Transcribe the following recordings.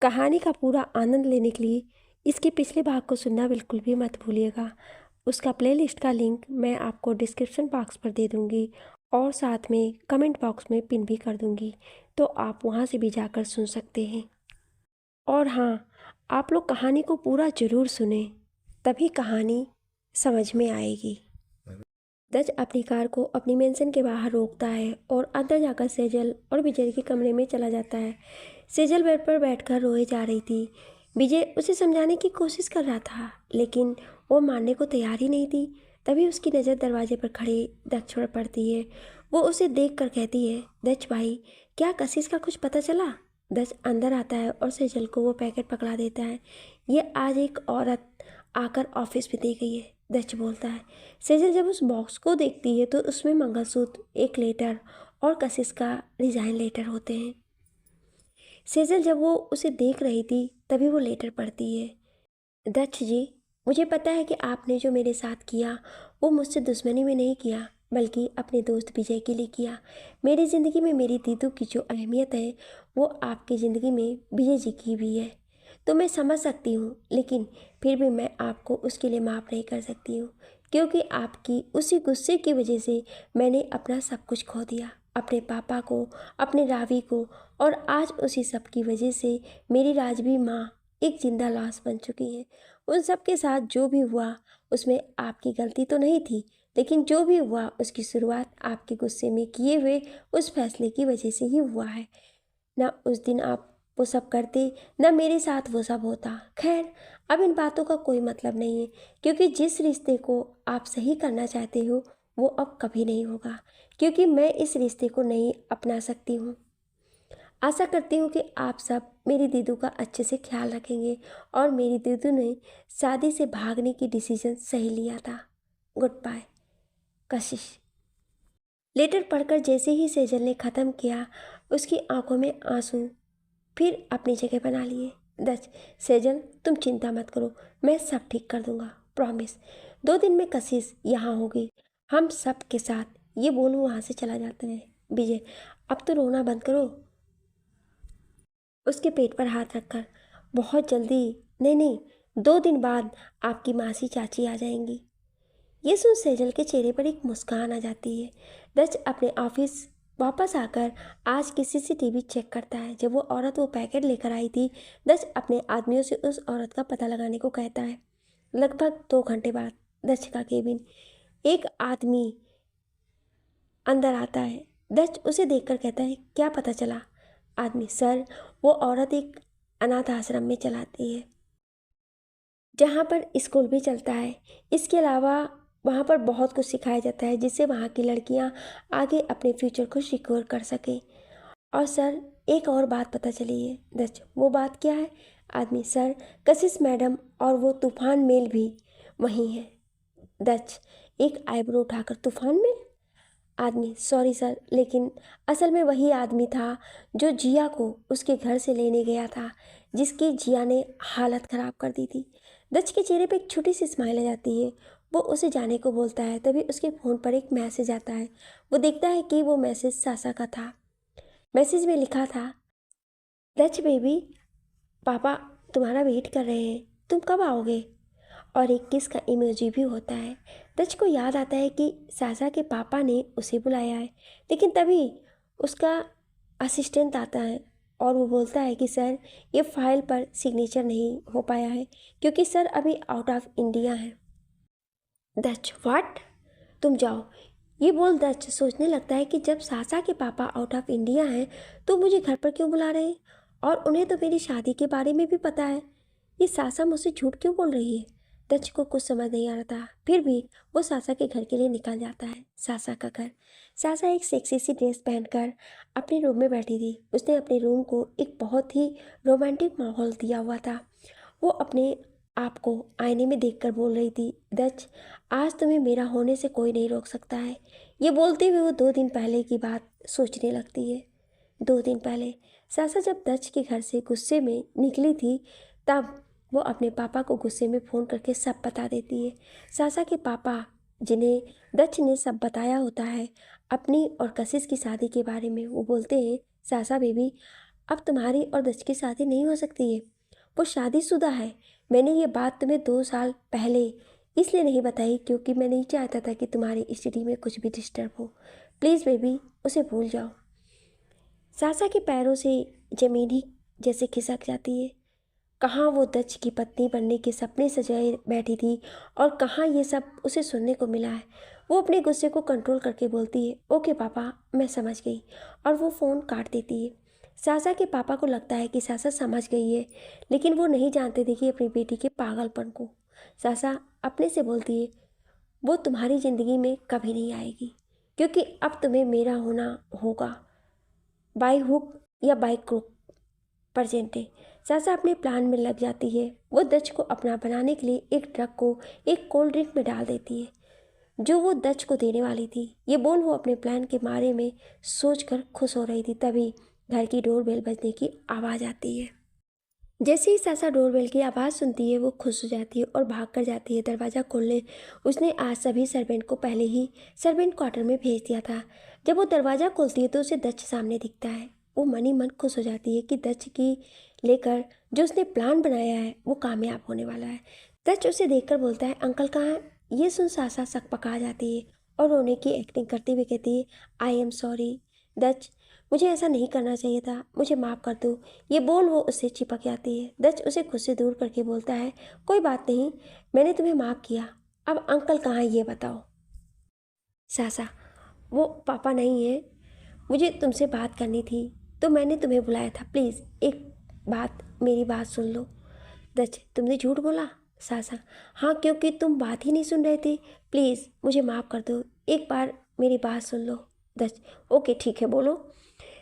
कहानी का पूरा आनंद लेने के लिए इसके पिछले भाग को सुनना बिल्कुल भी मत भूलिएगा। उसका प्लेलिस्ट का लिंक मैं आपको डिस्क्रिप्शन बॉक्स पर दे दूँगी और साथ में कमेंट बॉक्स में पिन भी कर दूँगी, तो आप वहाँ से भी जाकर सुन सकते हैं। और हाँ, आप लोग कहानी को पूरा ज़रूर सुने, तभी कहानी समझ में आएगी। दज अपनी कार को अपनी मेंशन के बाहर रोकता है और अंदर जाकर सेजल और विजय के कमरे में चला जाता है। सेजल बेड पर बैठकर रोए जा रही थी। विजय उसे समझाने की कोशिश कर रहा था, लेकिन वो मानने को तैयार ही नहीं थी। तभी उसकी नज़र दरवाजे पर खड़े दक्ष पर पड़ती है। वो उसे देख कर कहती है, दक्ष भाई, क्या कशिश का कुछ पता चला? दक्ष अंदर आता है और सेजल को वो पैकेट पकड़ा देता है। ये आज एक औरत आकर ऑफिस में दे गई है, दक्ष बोलता है। सेजल जब उस बॉक्स को देखती है तो उसमें मंगलसूत्र, एक लेटर और कशिश का रिजाइन लेटर होते हैं। सेजल जब वो उसे देख रही थी तभी वो लेटर पढ़ती है। दक्ष जी, मुझे पता है कि आपने जो मेरे साथ किया वो मुझसे दुश्मनी में नहीं किया, बल्कि अपने दोस्त विजय के लिए किया। मेरी ज़िंदगी में मेरी दीदू की जो अहमियत है वो आपकी ज़िंदगी में विजय जी की भी है। तो मैं समझ सकती हूँ, लेकिन फिर भी मैं आपको उसके लिए माफ़ नहीं कर सकती हूँ, क्योंकि आपकी उसी गुस्से की वजह से मैंने अपना सब कुछ खो दिया, अपने पापा को, अपने रावी को, और आज उसी सब की वजह से मेरी राजवी माँ एक जिंदा लाश बन चुकी है। उन सब के साथ जो भी हुआ उसमें आपकी गलती तो नहीं थी, लेकिन जो भी हुआ उसकी शुरुआत आपके गुस्से में किए हुए उस फैसले की वजह से ही हुआ है। ना उस दिन आप वो सब करते, ना मेरे साथ वो सब होता। खैर, अब इन बातों का कोई मतलब नहीं है, क्योंकि जिस रिश्ते को आप सही करना चाहते हो वो अब कभी नहीं होगा, क्योंकि मैं इस रिश्ते को नहीं अपना सकती हूँ। आशा करती हूँ कि आप सब मेरी दीदू का अच्छे से ख्याल रखेंगे और मेरी दीदू ने शादी से भागने की डिसीजन सही लिया था। गुड बाय, कशिश। लेटर पढ़कर जैसे ही सेजल ने ख़त्म किया, उसकी आंखों में आंसू फिर अपनी जगह बना लिए। दच, सेजल तुम चिंता मत करो, मैं सब ठीक कर दूंगा, प्रॉमिस। 2 दिन में कशिश यहाँ होगी, हम सब के साथ। ये बोलूँ वहाँ से चला जाता है। विजय, अब तो रोना बंद करो, उसके पेट पर हाथ रखकर। बहुत जल्दी, नहीं नहीं, 2 दिन बाद आपकी मासी चाची आ जाएंगी। ये सुन सेजल के चेहरे पर एक मुस्कान आ जाती है। दच अपने ऑफिस वापस आकर आज की सीसीटीवी चेक करता है। जब वो औरत वो पैकेट लेकर आई थी, दच अपने आदमियों से उस औरत का पता लगाने को कहता है। लगभग 2 घंटे बाद दच का केबिन, एक आदमी अंदर आता है। दच उसे देखकर कहता है, क्या पता चला? आदमी, सर, वो औरत एक अनाथ आश्रम में चलाती है, जहाँ पर स्कूल भी चलता है। इसके अलावा वहाँ पर बहुत कुछ सिखाया जाता है, जिससे वहाँ की लड़कियाँ आगे अपने फ्यूचर को सिक्योर कर सकें। और सर, एक और बात पता चली है। दच, वो बात क्या है? आदमी, सर, कशिश मैडम और वो तूफान मेल भी वहीं है। दच एक आईब्रो उठाकर, तूफान मेल? आदमी, सॉरी सर, लेकिन असल में वही आदमी था जो जिया को उसके घर से लेने गया था, जिसकी जिया ने हालत ख़राब कर दी थी। दच के चेहरे पे एक छोटी सी स्माइल आ जाती है। वो उसे जाने को बोलता है, तभी उसके फ़ोन पर एक मैसेज आता है। वो देखता है कि वो मैसेज सासा का था। मैसेज में लिखा था, दच बेबी, पापा तुम्हारा वेट कर रहे हैं, तुम कब आओगे? और एक किस का इमोजी भी होता है। दच को याद आता है कि सासा के पापा ने उसे बुलाया है, लेकिन तभी उसका असिस्टेंट आता है और वो बोलता है कि सर, ये फाइल पर सिग्नेचर नहीं हो पाया है, क्योंकि सर अभी आउट ऑफ इंडिया है। दच, व्हाट? तुम जाओ, ये बोल दच सोचने लगता है कि जब सासा के पापा आउट ऑफ इंडिया हैं तो मुझे घर पर क्यों बुला रहे हैं, और उन्हें तो मेरी शादी के बारे में भी पता है। ये सासा मुझसे झूठ क्यों बोल रही है? दच को कुछ समझ नहीं आ रहा था। फिर भी वो सासा के घर के लिए निकल जाता है। सासा का घर। सासा एक सेक्सी सी ड्रेस पहनकर अपने रूम में बैठी थी। उसने अपने रूम को एक बहुत ही रोमांटिक माहौल दिया हुआ था। वो अपने आप को आईने में देखकर बोल रही थी, दच, आज तुम्हें मेरा होने से कोई नहीं रोक सकता है। ये बोलते हुए वो 2 दिन पहले की बात सोचने लगती है। 2 दिन पहले सासा जब दच के घर से गुस्से में निकली थी, तब वो अपने पापा को गुस्से में फ़ोन करके सब बता देती है। सासा के पापा, जिन्हें दच ने सब बताया होता है अपनी और कशिश की शादी के बारे में, वो बोलते हैं, सासा बेबी, अब तुम्हारी और दच की शादी नहीं हो सकती है। वो शादीशुदा है। मैंने ये बात तुम्हें 2 साल पहले इसलिए नहीं बताई क्योंकि मैं नहीं चाहता था कि तुम्हारी स्टडी में कुछ भी डिस्टर्ब हो। प्लीज़ बेबी, उसे भूल जाओ। सासा के पैरों से ज़मीन ही जैसे खिसक जाती है। कहाँ वो दच की पत्नी बनने के सपने सजाए बैठी थी और कहाँ ये सब उसे सुनने को मिला है। वो अपने गुस्से को कंट्रोल करके बोलती है, ओके पापा, मैं समझ गई, और वो फ़ोन काट देती है। सासा के पापा को लगता है कि सासा समझ गई है, लेकिन वो नहीं जानते थे कि अपनी बेटी के पागलपन को। सासा अपने से बोलती है, वो तुम्हारी ज़िंदगी में कभी नहीं आएगी क्योंकि अब तुम्हें मेरा होना होगा, बाय हुक या बाय क्रुक। परजेंटे सासा अपने प्लान में लग जाती है। वो दच को अपना बनाने के लिए एक ट्रक को एक कोल्ड ड्रिंक में डाल देती है जो वो दच को देने वाली थी। ये बोल वो अपने प्लान के बारे में सोचकर खुश हो रही थी, तभी घर की डोरबेल बजने की आवाज़ आती है। जैसे ही सासा डोरबेल की आवाज़ सुनती है वो खुश हो जाती है और भाग कर जाती है दरवाज़ा खोलने। उसने आज सभी सर्वेंट को पहले ही सर्वेंट क्वार्टर में भेज दिया था। जब वो दरवाज़ा खोलती है तो उसे दच सामने दिखता है। वो मन ही मन खुश हो जाती है कि दच की लेकर जो उसने प्लान बनाया है वो कामयाब होने वाला है। दच उसे देखकर बोलता है, अंकल कहाँ हैं? ये सुन सासा सकपका जाती है और रोने की एक्टिंग करते हुए कहती है, आई एम सॉरी दच, मुझे ऐसा नहीं करना चाहिए था, मुझे माफ़ कर दो। ये बोल वो उससे चिपक जाती है। दच उसे खुद से दूर करके बोलता है, कोई बात नहीं, मैंने तुम्हें माफ़ किया। अब अंकल कहाँ है ये बताओ। सासा, वो पापा नहीं है, मुझे तुमसे बात करनी थी तो मैंने तुम्हें बुलाया था। प्लीज़ एक बात, मेरी बात सुन लो। दच, तुमने झूठ बोला? सासा, हाँ, क्योंकि तुम बात ही नहीं सुन रहे थे। प्लीज़ मुझे माफ़ कर दो, एक बार मेरी बात सुन लो। दच, ओके ठीक है, बोलो।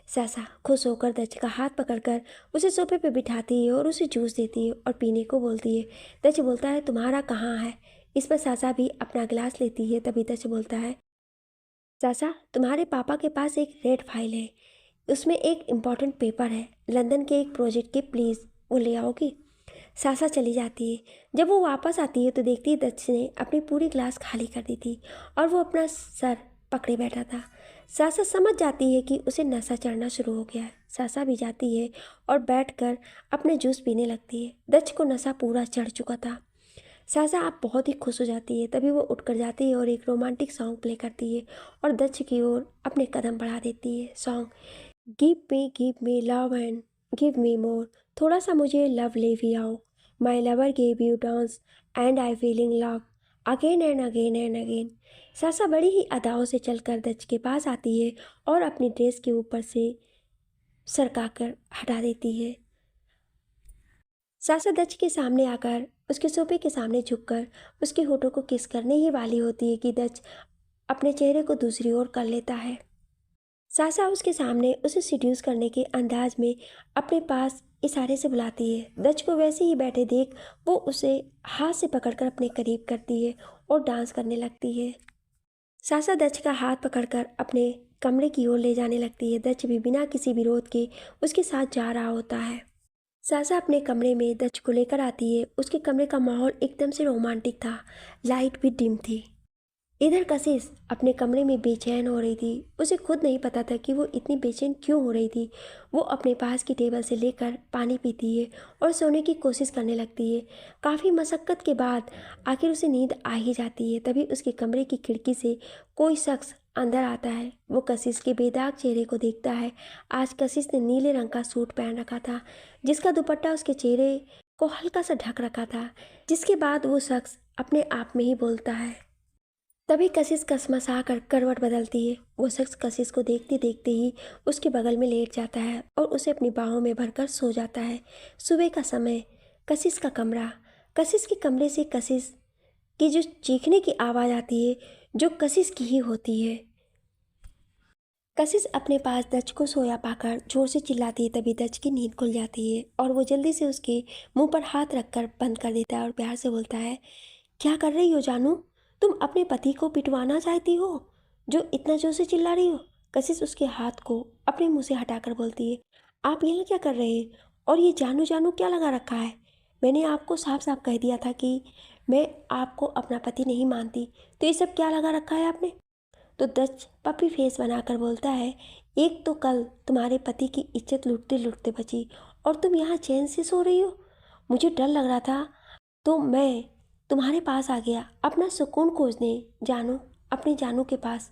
सासा खुश होकर दच का हाथ पकड़कर उसे सोफे पे बिठाती है और उसे जूस देती है और पीने को बोलती है। दच बोलता है, तुम्हारा कहाँ है? इस पर सासा भी अपना गिलास लेती है। तभी दच बोलता है, सासा तुम्हारे पापा के पास एक रेड फाइल है, उसमें एक इम्पॉर्टेंट पेपर है लंदन के एक प्रोजेक्ट के, प्लीज़ वो ले आओगी? सासा चली जाती है। जब वो वापस आती है तो देखती है दच ने अपनी पूरी क्लास खाली कर दी थी और वो अपना सर पकड़े बैठा था। सासा समझ जाती है कि उसे नशा चढ़ना शुरू हो गया है। सासा भी जाती है और बैठकर अपने जूस पीने लगती है। दच को नशा पूरा चढ़ चुका था। सासा आप बहुत ही खुश हो जाती है। तभी वो उठकर जाती है और एक रोमांटिक सॉन्ग प्ले करती है और दच की ओर अपने कदम बढ़ा देती है। Song, give me love and give me more, थोड़ा सा मुझे लव ले भी आओ। My lover gave you dance and I feeling love again and again and again. सासा बड़ी ही अदाओं से चलकर दच के पास आती है और अपनी ड्रेस के ऊपर से सरकाकर हटा देती है। सासा दच के सामने आकर उसके सोफे के सामने झुककर उसके होठों को किस करने ही वाली होती है कि दच अपने चेहरे को दूसरी ओर कर लेता है। सासा उसके सामने उसे सिड्यूस करने के अंदाज में अपने पास इशारे से बुलाती है। दच को वैसे ही बैठे देख वो उसे हाथ से पकड़कर अपने करीब करती है और डांस करने लगती है। सासा दच का हाथ पकड़कर अपने कमरे की ओर ले जाने लगती है। दच भी बिना किसी विरोध के उसके साथ जा रहा होता है। सासा अपने कमरे में दच को लेकर आती है। उसके कमरे का माहौल एकदम से रोमांटिक था, लाइट भी डिम थी। इधर कशिश अपने कमरे में बेचैन हो रही थी। उसे खुद नहीं पता था कि वो इतनी बेचैन क्यों हो रही थी। वो अपने पास की टेबल से लेकर पानी पीती है और सोने की कोशिश करने लगती है। काफ़ी मशक्क़त के बाद आखिर उसे नींद आ ही जाती है। तभी उसके कमरे की खिड़की से कोई शख्स अंदर आता है। वो कशिश के बेदाग चेहरे को देखता है। आज कशिश ने नीले रंग का सूट पहन रखा था जिसका दुपट्टा उसके चेहरे को हल्का सा ढक रखा था। जिसके बाद वो शख्स अपने आप में ही बोलता है। तभी कशिश कसमसा कर करवट बदलती है। वो शख्स कशिश को देखते देखते ही उसके बगल में लेट जाता है और उसे अपनी बाहों में भरकर सो जाता है। सुबह का समय, कशिश का कमरा। कशिश के कमरे से कशिश की जो चीखने की आवाज़ आती है जो कशिश की ही होती है। कशिश अपने पास दच को सोया पाकर जोर से चिल्लाती है। तभी दच की नींद खुल जाती है और वो जल्दी से उसके मुंह पर हाथ रखकर बंद कर देता है और प्यार से बोलता है, क्या कर रही हो जानू? तुम अपने पति को पिटवाना चाहती हो जो इतना जोर से चिल्ला रही हो? कशिश उसके हाथ को अपने मुंह से हटाकर बोलती है, आप यहाँ क्या कर रहे हैं? और ये जानू जानू क्या लगा रखा है? मैंने आपको साफ साफ कह दिया था कि मैं आपको अपना पति नहीं मानती, तो ये सब क्या लगा रखा है आपने? तो दच पपी फेस बनाकर बोलता है, एक तो कल तुम्हारे पति की इज्जत लूटते लूटते बची और तुम यहाँ चैन से सो रही हो। मुझे डर लग रहा था तो मैं तुम्हारे पास आ गया अपना सुकून खोजने, जानू, अपनी जानू के पास।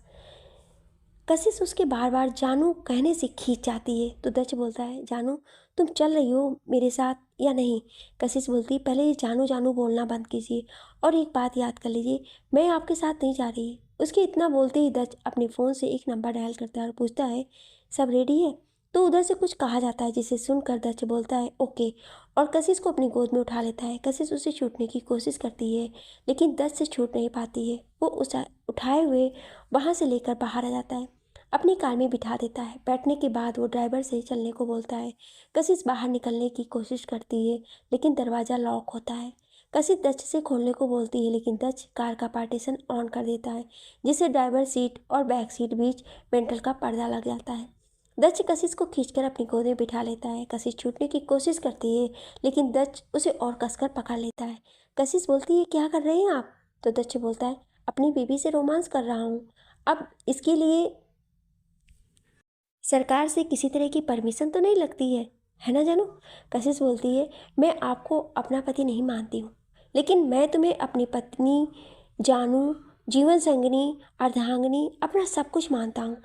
कशिश उसके बार बार जानू कहने से खींच जाती है तो दक्ष बोलता है, जानू तुम चल रही हो मेरे साथ या नहीं। कशिश बोलती, पहले ये जानू जानू बोलना बंद कीजिए और एक बात याद कर लीजिए, मैं आपके साथ नहीं जा रही। उसके इतना बोलते ही दक्ष अपने फ़ोन से एक नंबर डायल करता है और पूछता है, सब रेडी है। तो उधर से कुछ कहा जाता है जिसे सुनकर दक्ष बोलता है ओके और कशिश को अपनी गोद में उठा लेता है। कशिश उसे छूटने की कोशिश करती है लेकिन दक्ष से छूट नहीं पाती है। वो उसे उठाए हुए वहाँ से लेकर बाहर आ जाता है, अपनी कार में बिठा देता है। बैठने के बाद वो ड्राइवर से चलने को बोलता है। कशिश बाहर निकलने की कोशिश करती है लेकिन दरवाज़ा लॉक होता है। कशिश दक्ष से खोलने को बोलती है लेकिन दक्ष कार का पार्टीशन ऑन कर देता है जिससे ड्राइवर सीट और बैक सीट बीच मेंटल का पर्दा लग जाता है। दक्ष कशिश को खींचकर अपनी गोद में बिठा लेता है। कशिश छूटने की कोशिश करती है लेकिन दक्ष उसे और कसकर पकड़ लेता है। कशिश बोलती है, क्या कर रहे हैं आप? तो दक्ष बोलता है, अपनी बीवी से रोमांस कर रहा हूँ। अब इसके लिए सरकार से किसी तरह की परमिशन तो नहीं लगती है ना जानू? कशिश बोलती है, मैं आपको अपना पति नहीं मानती हूँ लेकिन मैं तुम्हें अपनी पत्नी, जानू, जीवन संगिनी, अर्धांगिनी, अपना सब कुछ मानता हूँ।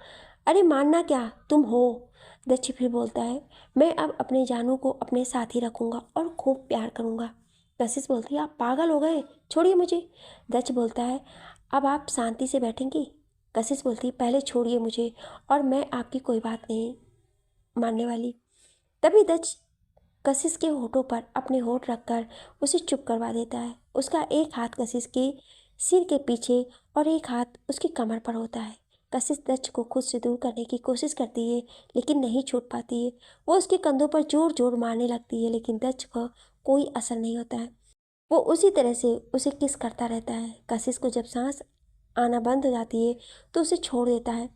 अरे मानना क्या, तुम हो। दक्ष फिर बोलता है, मैं अब अपने जानू को अपने साथ ही रखूँगा और खूब प्यार करूँगा। कशिश बोलती है, आप पागल हो गए, छोड़िए मुझे। दक्ष बोलता है, अब आप शांति से बैठेंगी? कशिश बोलती, पहले छोड़िए मुझे और मैं आपकी कोई बात नहीं मानने वाली। तभी दक्ष कशिश के होठों पर अपने होठ रखकर उसे चुप करवा देता है। उसका एक हाथ कशिश के सिर के पीछे और एक हाथ उसकी कमर पर होता है। कशिश दक्ष को खुद से दूर करने की कोशिश करती है लेकिन नहीं छूट पाती है। वो उसके कंधों पर जोर जोर मारने लगती है लेकिन दक्ष को कोई असर नहीं होता है। वो उसी तरह से उसे किस करता रहता है। कशिश को जब सांस आना बंद हो जाती है तो उसे छोड़ देता है।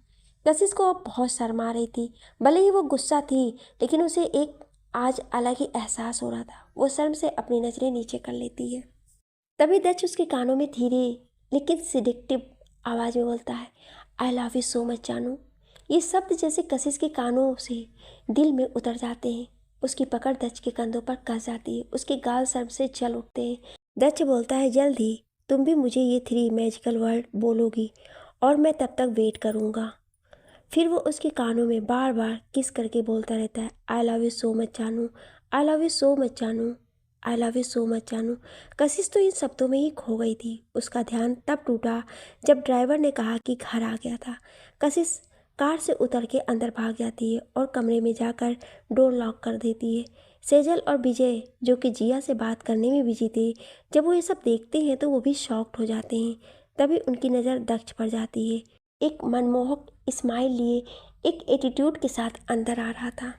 कशिश को अब बहुत शर्म आ रही थी। भले ही वो गुस्सा थी लेकिन उसे एक आज अलग ही एहसास हो रहा था। वो शर्म से अपनी नज़रें नीचे कर लेती है। तभी दक्ष उसके कानों में धीरे लेकिन सिडिक्टिव आवाज़ में बोलता है, I love you so much जानू। ये शब्द जैसे कशिश के कानों से दिल में उतर जाते हैं। उसकी पकड़ दक्ष के कंधों पर कस जाती है। उसके गाल शर्म से जल उठते हैं। दक्ष बोलता है, जल्द ही तुम भी मुझे ये 3 मैजिकल वर्ड बोलोगी और मैं तब तक वेट करूँगा। फिर वो उसके कानों में बार बार किस करके बोलता रहता है, I love you so much जानू, I love you so much जानू, I love you so much जानू। कशिश तो इन शब्दों में ही खो गई थी। उसका ध्यान तब टूटा जब ड्राइवर ने कहा कि घर आ गया था। कशिश कार से उतर के अंदर भाग जाती है और कमरे में जाकर डोर लॉक कर देती है। सेजल और विजय जो कि जिया से बात करने में बिजी थे, जब वो ये सब देखते हैं तो वो भी शॉक्ड हो जाते हैं। तभी उनकी नज़र दक्ष पर जाती है। एक मनमोहक स्माइल लिए एक एटीट्यूड के साथ अंदर आ रहा था।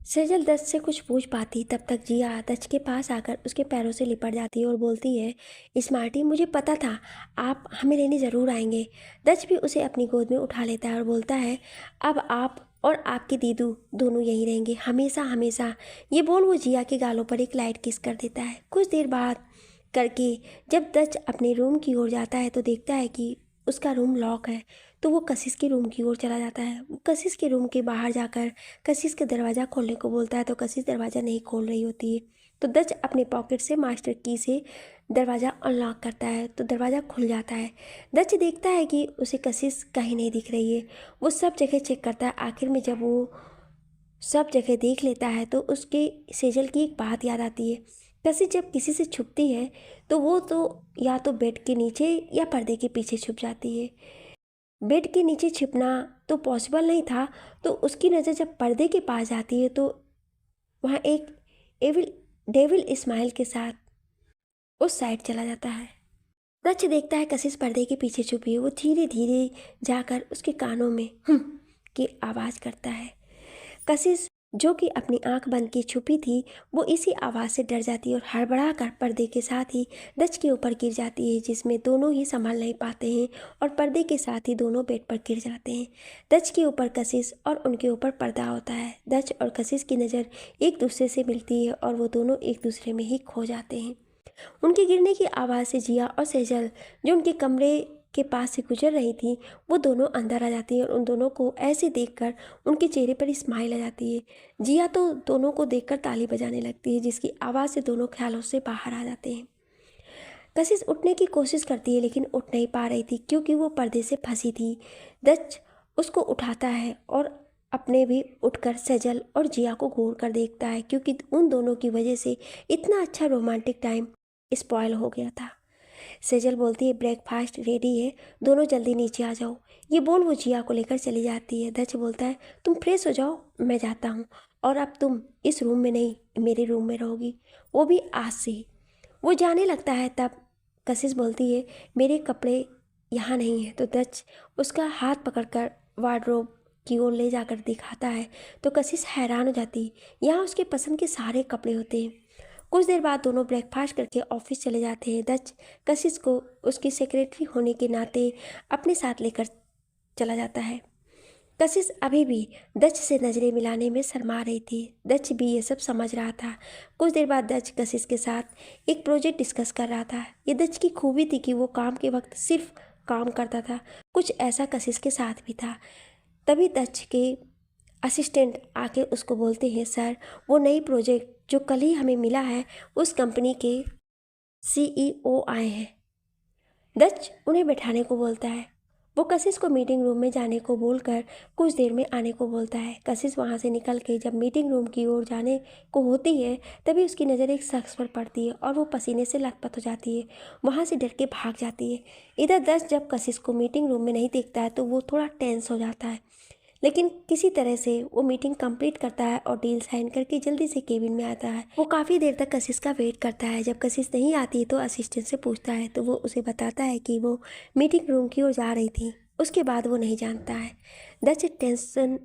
सेजल दक्ष से कुछ पूछ पाती तब तक जिया दक्ष के पास आकर उसके पैरों से लिपट जाती है और बोलती है, स्मार्टी, मुझे पता था आप हमें लेने ज़रूर आएंगे। दक्ष भी उसे अपनी गोद में उठा लेता है और बोलता है, अब आप और आपके दीदू दोनों यहीं रहेंगे हमेशा हमेशा। ये बोल वो जिया के गालों पर एक लाइट किस कर देता है। कुछ देर बाद करके जब दक्ष अपने रूम की ओर जाता है तो देखता है कि उसका रूम लॉक है। तो वो कशिश के रूम की ओर चला जाता है। वो कशिश के रूम के बाहर जाकर कशिश का दरवाज़ा खोलने को बोलता है तो कशिश दरवाज़ा नहीं खोल रही होती है। तो दक्ष अपने पॉकेट से मास्टर की से दरवाज़ा अनलॉक करता है तो दरवाज़ा खुल जाता है। दक्ष देखता है कि उसे कशिश कहीं नहीं दिख रही है। वो सब जगह चेक करता है। आखिर में जब वो सब जगह देख लेता है तो उसके सेजल की एक बात याद आती है। कशिश जब किसी से छुपती है तो वो तो या तो बेड के नीचे या पर्दे के पीछे छुप जाती है। बेड के नीचे छिपना तो पॉसिबल नहीं था तो उसकी नज़र जब पर्दे के पास जाती है तो वहाँ एक एविल डेविल स्माइल के साथ उस साइड चला जाता है। दक्ष देखता है कशिश पर्दे के पीछे छुपी है। वो धीरे धीरे जाकर उसके कानों में की आवाज़ करता है। कशिश जो कि अपनी आंख बंद की छुपी थी वो इसी आवाज़ से डर जाती है और हड़बड़ा कर पर्दे के साथ ही दक्ष के ऊपर गिर जाती है, जिसमें दोनों ही संभल नहीं पाते हैं और पर्दे के साथ ही दोनों बेड पर गिर जाते हैं। दक्ष के ऊपर कशिश और उनके ऊपर पर्दा होता है। दक्ष और कशिश की नज़र एक दूसरे से मिलती है और वो दोनों एक दूसरे में ही खो जाते हैं। उनके गिरने की आवाज़ से जिया और सेजल जो उनके कमरे के पास से गुजर रही थी वो दोनों अंदर आ जाती हैं और उन दोनों को ऐसे देखकर उनके चेहरे पर स्माइल आ जाती है। जिया तो दोनों को देखकर ताली बजाने लगती है जिसकी आवाज़ से दोनों ख्यालों से बाहर आ जाते हैं। कशिश उठने की कोशिश करती है लेकिन उठ नहीं पा रही थी क्योंकि वो पर्दे से फंसी थी। दच उसको उठाता है और अपने भी उठकर सेजल और जिया को घूर कर देखता है क्योंकि उन दोनों की वजह से इतना अच्छा रोमांटिक टाइम स्पॉयल हो गया था। सेजल बोलती है ब्रेकफास्ट रेडी है, दोनों जल्दी नीचे आ जाओ। ये बोल वो जिया को लेकर चली जाती है। दच बोलता है तुम फ्रेश हो जाओ, मैं जाता हूँ और अब तुम इस रूम में नहीं मेरे रूम में रहोगी, वो भी आज से ही। वो जाने लगता है तब कशिश बोलती है मेरे कपड़े यहाँ नहीं है, तो दच उसका हाथ पकड़कर वार्डरोब की ओर ले जाकर दिखाता है तो कशिश हैरान हो जाती है। यहाँ उसके पसंद के सारे कपड़े होते हैं। कुछ देर बाद दोनों ब्रेकफास्ट करके ऑफिस चले जाते हैं। दच कशिश को उसकी सेक्रेटरी होने के नाते अपने साथ लेकर चला जाता है। कशिश अभी भी दच से नज़रें मिलाने में शर्मा रही थी। दच भी ये सब समझ रहा था। कुछ देर बाद दच कशिश के साथ एक प्रोजेक्ट डिस्कस कर रहा था। ये दच की खूबी थी कि वो काम के वक्त सिर्फ काम करता था। कुछ ऐसा कशिश के साथ भी था। तभी दच के असिस्टेंट आके उसको बोलते हैं सर वो नई प्रोजेक्ट जो कल ही हमें मिला है उस कंपनी के CEO आए हैं। दच उन्हें बैठाने को बोलता है। वो कशिश को मीटिंग रूम में जाने को बोलकर कुछ देर में आने को बोलता है। कशिश वहाँ से निकल के जब मीटिंग रूम की ओर जाने को होती है तभी उसकी नज़र एक शख्स पर पड़ती है और वो पसीने से लथपथ हो जाती है। वहाँ से डर के भाग जाती है। इधर दस जब कशिश को मीटिंग रूम में नहीं देखता है तो वो थोड़ा टेंस हो जाता है, लेकिन किसी तरह से वो मीटिंग कंप्लीट करता है और डील साइन करके जल्दी से केबिन में आता है। वो काफ़ी देर तक कशिश का वेट करता है। जब कशिश नहीं आती तो असिस्टेंट से पूछता है तो वो उसे बताता है कि वो मीटिंग रूम की ओर जा रही थी। उसके बाद वो नहीं जानता है। दच टेंशन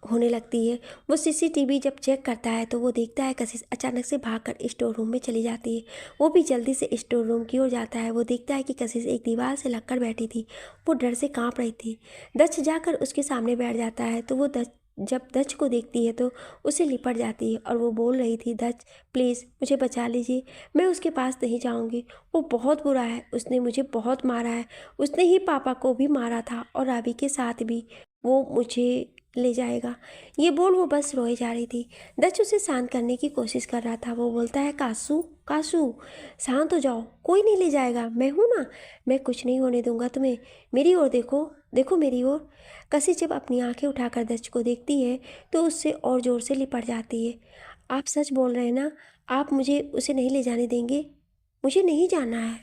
होने लगती है। वो CCTV जब चेक करता है तो वो देखता है कशिश अचानक से भागकर स्टोर रूम में चली जाती है। वो भी जल्दी से स्टोर रूम की ओर जाता है। वो देखता है कि कशिश एक दीवार से लगकर बैठी थी। वो डर से कांप रही थी। दच जाकर उसके सामने बैठ जाता है तो वो जब दच को देखती है तो उसे लिपट जाती है और वो बोल रही थी दच प्लीज़ मुझे बचा लीजिए, मैं उसके पास नहीं जाऊंगी, वो बहुत बुरा है, उसने मुझे बहुत मारा है, उसने ही पापा को भी मारा था और अभी के साथ भी वो मुझे ले जाएगा। ये बोल वो बस रोए जा रही थी। दच उसे शांत करने की कोशिश कर रहा था। वो बोलता है कासू कासू शांत हो जाओ, कोई नहीं ले जाएगा, मैं हूँ ना, मैं कुछ नहीं होने दूंगा तुम्हें, मेरी ओर देखो, देखो मेरी ओर। कशिश जब अपनी आंखें उठाकर दच को देखती है तो उससे और ज़ोर से लिपट जाती है। आप सच बोल रहे हैं ना, आप मुझे उसे नहीं ले जाने देंगे, मुझे नहीं जाना है।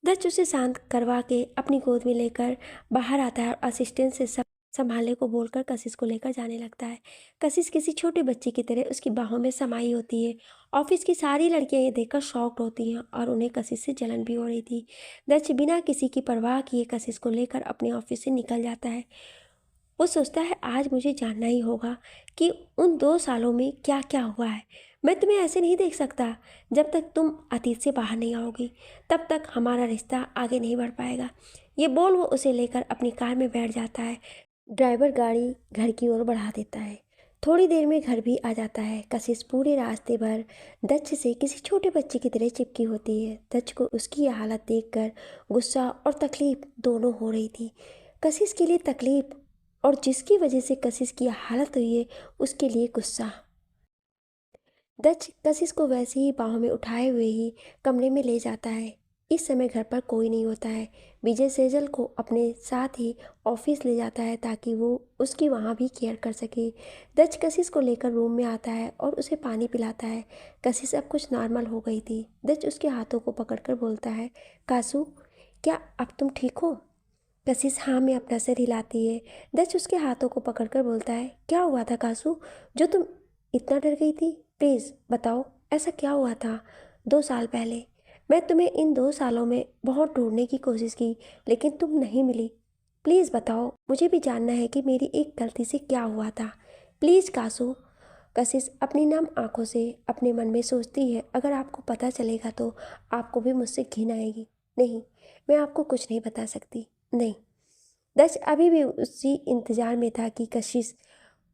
दच उसे शांत करवा के अपनी गोद में लेकर बाहर आता है और असिस्टेंट से सब संभालने को बोलकर कशिश को लेकर जाने लगता है। कशिश किसी छोटे बच्चे की तरह उसकी बाहों में समाई होती है। ऑफिस की सारी लड़कियां ये देखकर शॉक्ड होती हैं और उन्हें कशिश से जलन भी हो रही थी। दच बिना किसी की परवाह किए कशिश को लेकर अपने ऑफिस से निकल जाता है। वो सोचता है आज मुझे जानना ही होगा कि उन 2 सालों में क्या क्या हुआ है। मैं तुम्हें ऐसे नहीं देख सकता। जब तक तुम अतीत से बाहर नहीं आओगी तब तक हमारा रिश्ता आगे नहीं बढ़ पाएगा। ये बोल वो उसे लेकर अपनी कार में बैठ जाता है। ड्राइवर गाड़ी घर की ओर बढ़ा देता है। थोड़ी देर में घर भी आ जाता है। कशिश पूरे रास्ते भर दच से किसी छोटे बच्चे की तरह चिपकी होती है। दच को उसकी यह हालत देखकर गुस्सा और तकलीफ दोनों हो रही थी। कशिश के लिए तकलीफ और जिसकी वजह से कशिश की हालत हुई है उसके लिए गुस्सा। दच कशिश को वैसे ही बाहों में उठाए हुए ही कमरे में ले जाता है। इस समय घर पर कोई नहीं होता है। विजय सेजल को अपने साथ ही ऑफिस ले जाता है ताकि वो उसकी वहाँ भी केयर कर सके। दच कशिश को लेकर रूम में आता है और उसे पानी पिलाता है। कशिश अब कुछ नॉर्मल हो गई थी। दच उसके हाथों को पकड़कर बोलता है कासू क्या अब तुम ठीक हो? कशिश हाँ में अपना सिर हिलाती है। दच उसके हाथों को पकड़कर बोलता है क्या हुआ था कासू जो तुम इतना डर गई थी? प्लीज़ बताओ ऐसा क्या हुआ था 2 साल पहले? मैं तुम्हें इन 2 सालों में बहुत ढूंढने की कोशिश की लेकिन तुम नहीं मिली। प्लीज़ बताओ, मुझे भी जानना है कि मेरी एक गलती से क्या हुआ था। प्लीज़ कासू। कशिश अपनी नम आंखों से अपने मन में सोचती है अगर आपको पता चलेगा तो आपको भी मुझसे घिन आएगी। नहीं, मैं आपको कुछ नहीं बता सकती, नहीं। दच अभी भी उसी इंतजार में था कि कशिश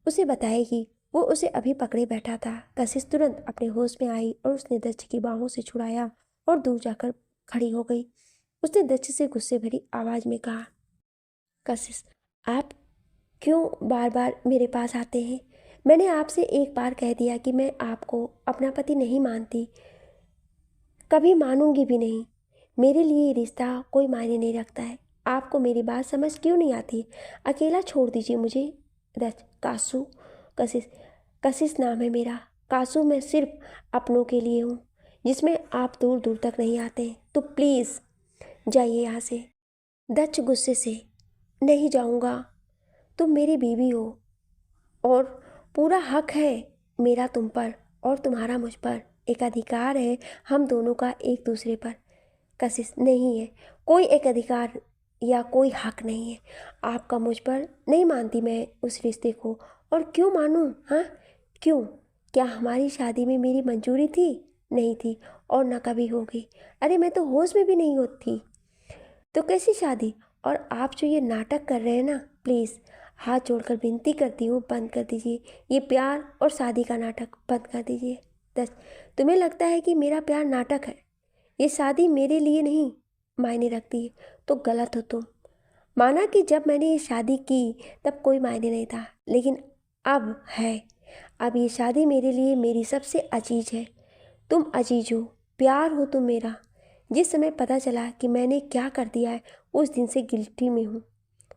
उसे बताएगी। वो उसे अभी पकड़े बैठा था। कशिश तुरंत अपने होश में आई और उसने दच की बाहों से छुड़ाया और दूर जाकर खड़ी हो गई। उसने दच से गुस्से भरी आवाज़ में कहा। कशिश, आप क्यों बार बार मेरे पास आते हैं? मैंने आपसे एक बार कह दिया कि मैं आपको अपना पति नहीं मानती, कभी मानूंगी भी नहीं। मेरे लिए ये रिश्ता कोई मायने नहीं रखता है। आपको मेरी बात समझ क्यों नहीं आती? अकेला छोड़ दीजिए मुझे। कासू, कशिश, कशिश नाम है मेरा। कासू मैं सिर्फ अपनों के लिए हूँ, जिसमें आप दूर दूर तक नहीं आते। तो प्लीज़ जाइए यहाँ से। दच गुस्से से, नहीं जाऊँगा। तुम मेरी बीवी हो और पूरा हक है मेरा तुम पर और तुम्हारा मुझ पर। एक अधिकार है हम दोनों का एक दूसरे पर। कशिश, नहीं है कोई एक अधिकार या कोई हक नहीं है आपका मुझ पर। नहीं मानती मैं उस रिश्ते को। और क्यों मानूं? हाँ क्यों? क्या हमारी शादी में मेरी मंजूरी थी? नहीं थी और ना कभी होगी। अरे मैं तो होश में भी नहीं होती, तो कैसी शादी? और आप जो ये नाटक कर रहे हैं ना, प्लीज़ हाथ जोड़कर विनती करती हूँ, बंद कर दीजिए ये प्यार और शादी का नाटक, बंद कर दीजिए। तुम्हें लगता है कि मेरा प्यार नाटक है, ये शादी मेरे लिए नहीं मायने रखती है, तो गलत हो तुम। माना कि जब मैंने ये शादी की तब कोई मायने नहीं था, लेकिन अब है। अब ये शादी मेरे लिए मेरी सबसे अजीज है। तुम अजीज हो, प्यार हो तुम मेरा। जिस समय पता चला कि मैंने क्या कर दिया है, उस दिन से गिल्टी में हूँ।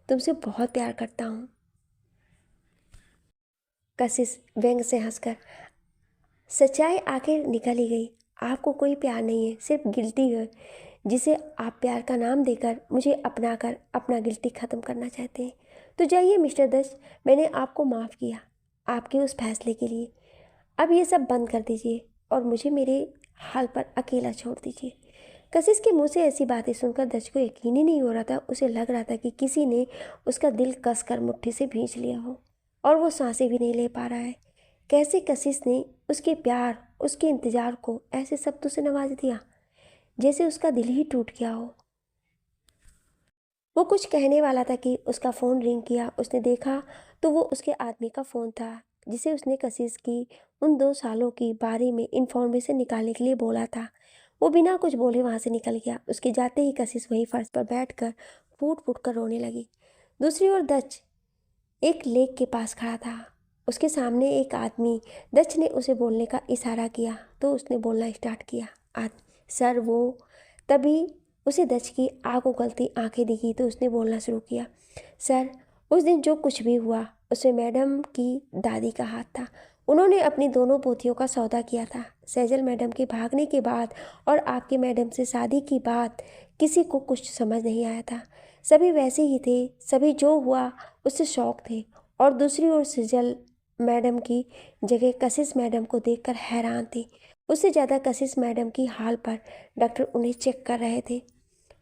तुमसे बहुत प्यार करता हूँ। कशिश व्यंग से हंसकर, सच्चाई आखिर निकल ही गई। आपको कोई प्यार नहीं है, सिर्फ गिल्टी है, जिसे आप प्यार का नाम देकर मुझे अपना कर अपना गिल्टी ख़त्म करना चाहते हैं। तो जाइए मिस्टर दस, मैंने आपको माफ़ किया आपके उस फैसले के लिए। अब ये सब बंद कर दीजिए और मुझे मेरे हाल पर अकेला छोड़ दीजिए। कशिश के मुंह से ऐसी बातें सुनकर दच को यकीन ही नहीं हो रहा था। उसे लग रहा था कि किसी ने उसका दिल कसकर मुट्ठी से भींच लिया हो और वो सांसें भी नहीं ले पा रहा है। कैसे कशिश ने उसके प्यार, उसके इंतजार को ऐसे शब्दों से नवाज दिया जैसे उसका दिल ही टूट गया हो। वो कुछ कहने वाला था कि उसका फ़ोन रिंग किया। उसने देखा तो वो उसके आदमी का फ़ोन था, जिसे उसने कशिश की उन 2 सालों की बारे में इंफॉर्मेशन निकालने के लिए बोला था। वो बिना कुछ बोले वहाँ से निकल गया। उसके जाते ही कशिश वहीं फर्श पर बैठकर फूट फूट कर रोने लगी। दूसरी ओर दच एक लेक के पास खड़ा था। उसके सामने एक आदमी, दच ने उसे बोलने का इशारा किया तो उसने बोलना स्टार्ट किया। सर वो, तभी उसे दच की आग उगलती आंखें दिखी तो उसने बोलना शुरू किया। सर, उस दिन जो कुछ भी हुआ उसमें मैडम की दादी का हाथ था। उन्होंने अपनी दोनों पोतियों का सौदा किया था। सैजल मैडम के भागने के बाद और आपके मैडम से शादी की बात किसी को कुछ समझ नहीं आया था। सभी वैसे ही थे, सभी जो हुआ उससे शौक थे। और दूसरी ओर सैजल मैडम की जगह कशिश मैडम को देखकर हैरान थी। उससे ज़्यादा कशिश मैडम की हाल पर डॉक्टर उन्हें चेक कर रहे थे।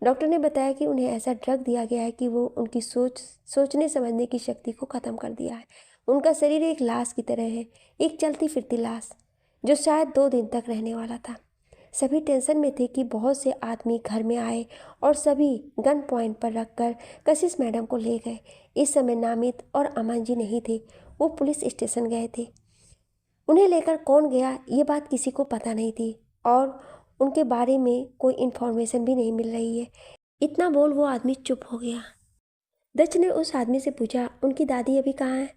डॉक्टर ने बताया कि उन्हें ऐसा ड्रग दिया गया है कि वो उनकी सोचने समझने की शक्ति को ख़त्म कर दिया है। उनका शरीर एक लाश की तरह है, एक चलती फिरती लाश, जो शायद 2 दिन तक रहने वाला था। सभी टेंशन में थे कि बहुत से आदमी घर में आए और सभी गन पॉइंट पर रखकर कशिश मैडम को ले गए। इस समय नामित और अमन जी नहीं थे, वो पुलिस स्टेशन गए थे। उन्हें लेकर कौन गया ये बात किसी को पता नहीं थी और उनके बारे में कोई इन्फॉर्मेशन भी नहीं मिल रही है। इतना बोल वो आदमी चुप हो गया। दच ने उस आदमी से पूछा, उनकी दादी अभी कहाँ है?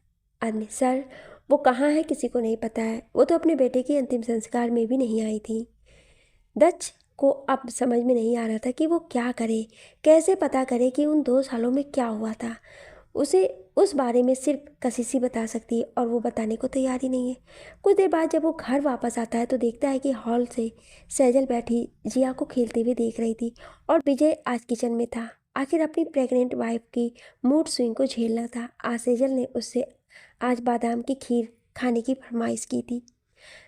आदमी, सर वो कहाँ है किसी को नहीं पता है, वो तो अपने बेटे के अंतिम संस्कार में भी नहीं आई थी। दच को अब समझ में नहीं आ रहा था कि वो क्या करे, कैसे पता करे कि उन 2 सालों में क्या हुआ था। उसे उस बारे में सिर्फ कशिश ही बता सकती है और वो बताने को तैयार ही नहीं है। कुछ देर बाद जब वो घर वापस आता है तो देखता है कि हॉल से सैजल बैठी जिया को खेलते हुए देख रही थी और विजय आज किचन में था। आखिर अपनी प्रेग्नेंट वाइफ की मूड स्विंग को झेलना था। आज सैजल ने उससे आज बादाम की खीर खाने की फरमाइश की थी।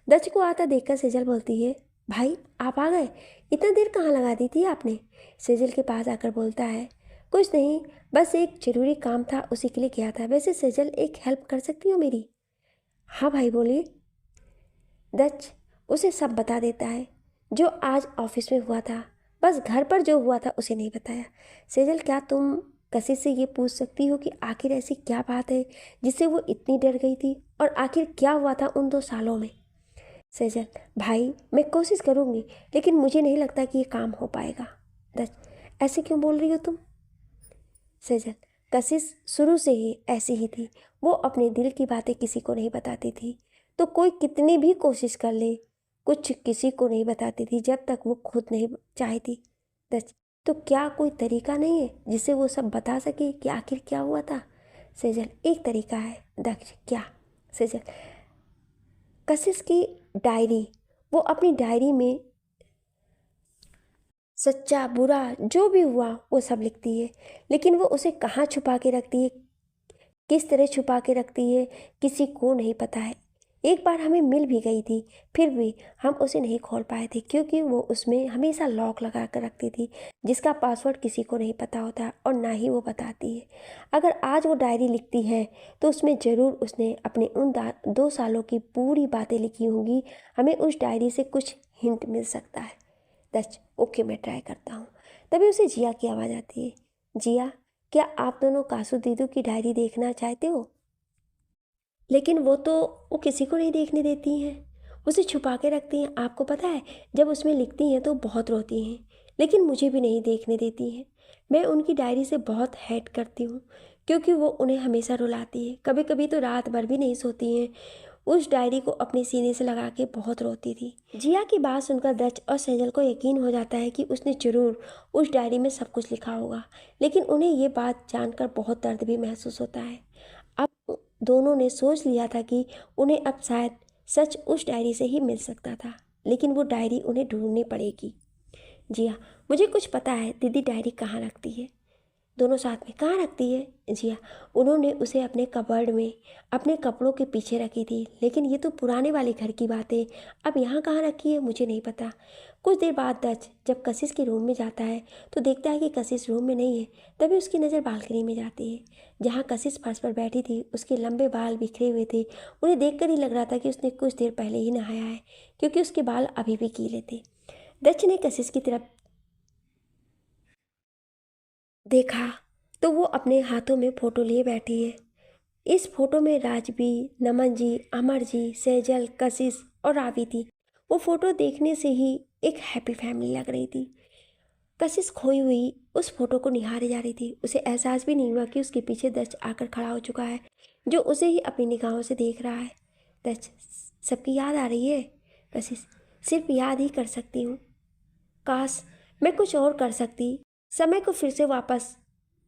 दच को आता देखकर सैजल बोलती है, भाई आप आ गए, इतना देर कहाँ लगा दी थी आपने? सैजल के पास आकर बोलता है, कुछ नहीं, बस एक ज़रूरी काम था उसी के लिए गया था। वैसे सैजल एक हेल्प कर सकती हो मेरी? हाँ भाई बोलिए। दच उसे सब बता देता है जो आज ऑफिस में हुआ था, बस घर पर जो हुआ था उसे नहीं बताया। सैजल, क्या तुम कशिश से ये पूछ सकती हो कि आखिर ऐसी क्या बात है जिससे वो इतनी डर गई थी और आखिर क्या हुआ था उन 2 सालों में? सैजल, भाई मैं कोशिश करूँगी लेकिन मुझे नहीं लगता कि ये काम हो पाएगा। दस, ऐसे क्यों बोल रही हो तुम? सेजल, कशिश शुरू से ही ऐसी ही थी। वो अपने दिल की बातें किसी को नहीं बताती थी। तो कोई कितनी भी कोशिश कर ले, कुछ किसी को नहीं बताती थी जब तक वो खुद नहीं चाहती। दस, तो क्या कोई तरीका नहीं है जिससे वो सब बता सके कि आखिर क्या हुआ था? सेजल, एक तरीका है। दक्ष, क्या? सेजल, कशिश की डायरी। वो अपनी डायरी में सच्चा बुरा जो भी हुआ वो सब लिखती है, लेकिन वो उसे कहाँ छुपा के रखती है, किस तरह छुपा के रखती है, किसी को नहीं पता है। एक बार हमें मिल भी गई थी, फिर भी हम उसे नहीं खोल पाए थे क्योंकि वो उसमें हमेशा लॉक लगा कर रखती थी, जिसका पासवर्ड किसी को नहीं पता होता और ना ही वो बताती है। अगर आज वो डायरी लिखती है तो उसमें ज़रूर उसने अपने उन 2 सालों की पूरी बातें लिखी होंगी। हमें उस डायरी से कुछ हिंट मिल सकता है। दस, ओके, मैं ट्राई करता हूँ। तभी उसे जिया की आवाज़ आती है। जिया, क्या आप दोनों कासू दीदू की डायरी देखना चाहते हो? लेकिन वो किसी को नहीं देखने देती हैं, उसे छुपा के रखती हैं। आपको पता है, जब उसमें लिखती हैं तो बहुत रोती हैं, लेकिन मुझे भी नहीं देखने देती हैं। मैं उनकी डायरी से बहुत हेट करती हूँ क्योंकि वो उन्हें हमेशा रुलाती है। कभी कभी तो रात भर भी नहीं सोती हैं। उस डायरी को अपने सीने से लगा के बहुत रोती थी। जिया की बात सुनकर दक्ष और सेजल को यकीन हो जाता है कि उसने जरूर उस डायरी में सब कुछ लिखा होगा, लेकिन उन्हें ये बात जानकर बहुत दर्द भी महसूस होता है। अब दोनों ने सोच लिया था कि उन्हें अब शायद सच उस डायरी से ही मिल सकता था, लेकिन वो डायरी उन्हें ढूंढनी पड़ेगी। जी हाँ, मुझे कुछ पता है। दीदी डायरी कहाँ रखती है? दोनों साथ में कहाँ रखती है? जी हाँ, उन्होंने उसे अपने कबर्ड में अपने कपड़ों के पीछे रखी थी, लेकिन ये तो पुराने वाले घर की बात है। अब यहाँ कहाँ रखी है मुझे नहीं पता। कुछ देर बाद दक्ष जब कशिश के रूम में जाता है तो देखता है कि कशिश रूम में नहीं है। तभी उसकी नज़र बालकनी में जाती है, जहाँ कशिश फर्श पर बैठी थी। उसके लंबे बाल बिखरे हुए थे। उन्हें देखकर ही लग रहा था कि उसने कुछ देर पहले ही नहाया है, क्योंकि उसके बाल अभी भी गीले थे। दक्ष ने कशिश की तरफ देखा तो वो अपने हाथों में फ़ोटो लिए बैठी है। इस फोटो में राजबी, नमन जी, अमर जी, सेजल, कशिश और रावी थी। वो फोटो देखने से ही एक हैप्पी फैमिली लग रही थी। कशिश खोई हुई उस फोटो को निहारे जा रही थी। उसे एहसास भी नहीं हुआ कि उसके पीछे दक्ष आकर खड़ा हो चुका है, जो उसे ही अपनी निगाहों से देख रहा है। दक्ष, सबकी याद आ रही है? कशिश, सिर्फ याद ही कर सकती हूँ। काश मैं कुछ और कर सकती, समय को फिर से वापस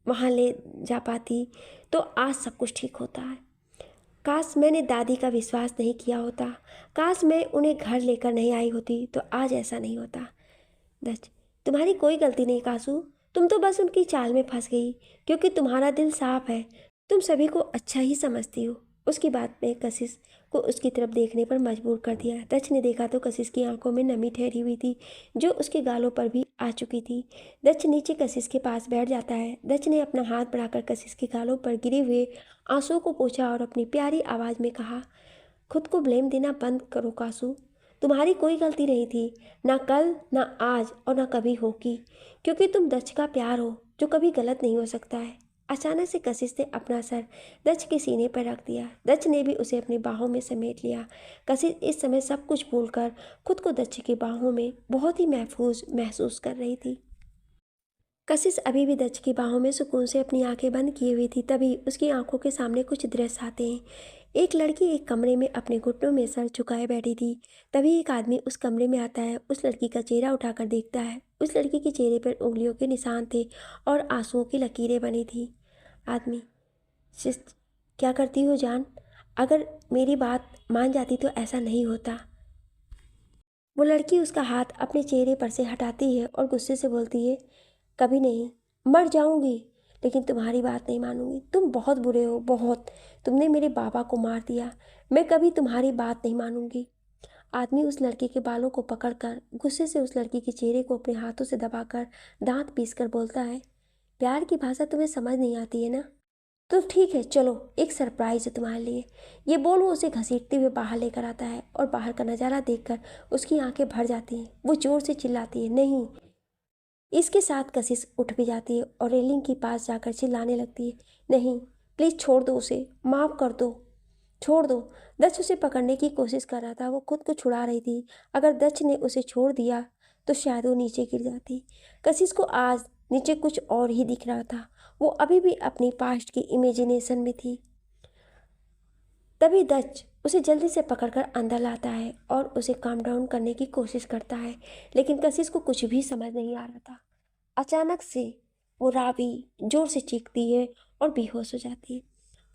वहाँ ले जा पाती तो आज सब कुछ ठीक होता है। काश मैंने दादी का विश्वास नहीं किया होता, काश मैं उन्हें घर लेकर नहीं आई होती तो आज ऐसा नहीं होता। दच, तुम्हारी कोई गलती नहीं कासू, तुम तो बस उनकी चाल में फंस गई, क्योंकि तुम्हारा दिल साफ है, तुम सभी को अच्छा ही समझती हो। उसकी बात में कशिश को उसकी तरफ देखने पर मजबूर कर दिया। दक्ष ने देखा तो कशिश की आंखों में नमी ठहरी हुई थी, जो उसके गालों पर भी आ चुकी थी। दक्ष नीचे कशिश के पास बैठ जाता है। दक्ष ने अपना हाथ बढ़ाकर कशिश के गालों पर गिरे हुए आंसुओं को पोंछा और अपनी प्यारी आवाज़ में कहा, खुद को ब्लेम देना बंद करो कासू, तुम्हारी कोई गलती नहीं थी, ना कल, ना आज और ना कभी होगी, क्योंकि तुम दक्ष का प्यार हो, जो कभी गलत नहीं हो सकता है। अचानक से कशिश ने अपना सर दक्ष के सीने पर रख दिया। दक्ष ने भी उसे अपनी बाहों में समेट लिया। कशिश इस समय सब कुछ भूलकर खुद को दक्ष की बाहों में बहुत ही महफूज महसूस कर रही थी। कशिश अभी भी दक्ष की बाहों में सुकून से अपनी आंखें बंद किए हुई थी। तभी उसकी आंखों के सामने कुछ दृश्य आते हैं। एक लड़की एक कमरे में अपने घुटनों में सर झुकाए बैठी थी। तभी एक आदमी उस कमरे में आता है। उस लड़की का चेहरा उठाकर देखता है। उस लड़की के चेहरे पर उंगलियों के निशान थे और आंसुओं की लकीरें बनी थी। आदमी, शिष्ट, क्या करती हो जान? अगर मेरी बात मान जाती तो ऐसा नहीं होता। वो लड़की उसका हाथ अपने चेहरे पर से हटाती है और गुस्से से बोलती है, कभी नहीं, मर जाऊंगी, लेकिन तुम्हारी बात नहीं मानूंगी। तुम बहुत बुरे हो, बहुत। तुमने मेरे बाबा को मार दिया। मैं कभी तुम्हारी बात नहीं मानूंगी। आदमी उस लड़की के बालों को पकड़कर गुस्से से उस लड़की के चेहरे को अपने हाथों से दबाकर दांत पीसकर बोलता है, प्यार की भाषा तुम्हें समझ नहीं आती है ना? तो ठीक है, चलो, एक सरप्राइज है तुम्हारे लिए। ये बोल वो उसे घसीटते हुए बाहर लेकर आता है और बाहर का नज़ारा देखकर उसकी आंखें भर जाती हैं। वो जोर से चिल्लाती है, नहीं। इसके साथ कशिश उठ भी जाती है और रेलिंग के पास जाकर चिल्लाने लगती है, नहीं, प्लीज़ छोड़ दो उसे, माफ़ कर दो, छोड़ दो। दक्ष उसे पकड़ने की कोशिश कर रहा था, वो खुद को छुड़ा रही थी। अगर दक्ष ने उसे छोड़ दिया तो शायद वो नीचे गिर जाती। कशिश को आज नीचे कुछ और ही दिख रहा था। वो अभी भी अपनी पास्ट की इमेजिनेशन में थी। तभी दच उसे जल्दी से पकड़कर अंदर लाता है और उसे काम डाउन करने की कोशिश करता है, लेकिन कशिश को कुछ भी समझ नहीं आ रहा था। अचानक से वो रावी जोर से चीखती है और बेहोश हो जाती है।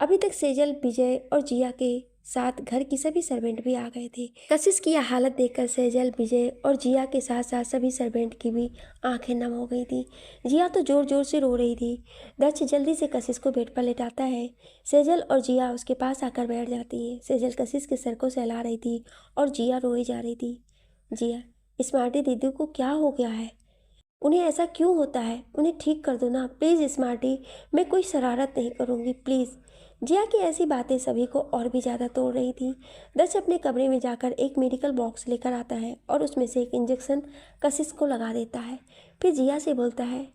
अभी तक सेजल, विजय और जिया के साथ घर की सभी सर्वेंट भी आ गए थे। कशिश की यह हालत देखकर सेजल, विजय और जिया के साथ साथ सभी सर्वेंट की भी आंखें नम हो गई थी। जिया तो जोर जोर से रो रही थी। दक्ष जल्दी से कशिश को बेड पर लेटाता है। सेजल और जिया उसके पास आकर बैठ जाती हैं। सेजल कशिश के सर को सहला रही थी और जिया रोई जा रही थी। जिया, स्मार्टी दीदी को क्या हो गया है? उन्हें ऐसा क्यों होता है? उन्हें ठीक कर दो ना प्लीज़ स्मार्टी। मैं कोई शरारत नहीं करूँगी, प्लीज़। जिया की ऐसी बातें सभी को और भी ज़्यादा तोड़ रही थी। दक्ष अपने कमरे में जाकर एक मेडिकल बॉक्स लेकर आता है और उसमें से एक इंजेक्शन कशिश को लगा देता है। फिर जिया से बोलता है,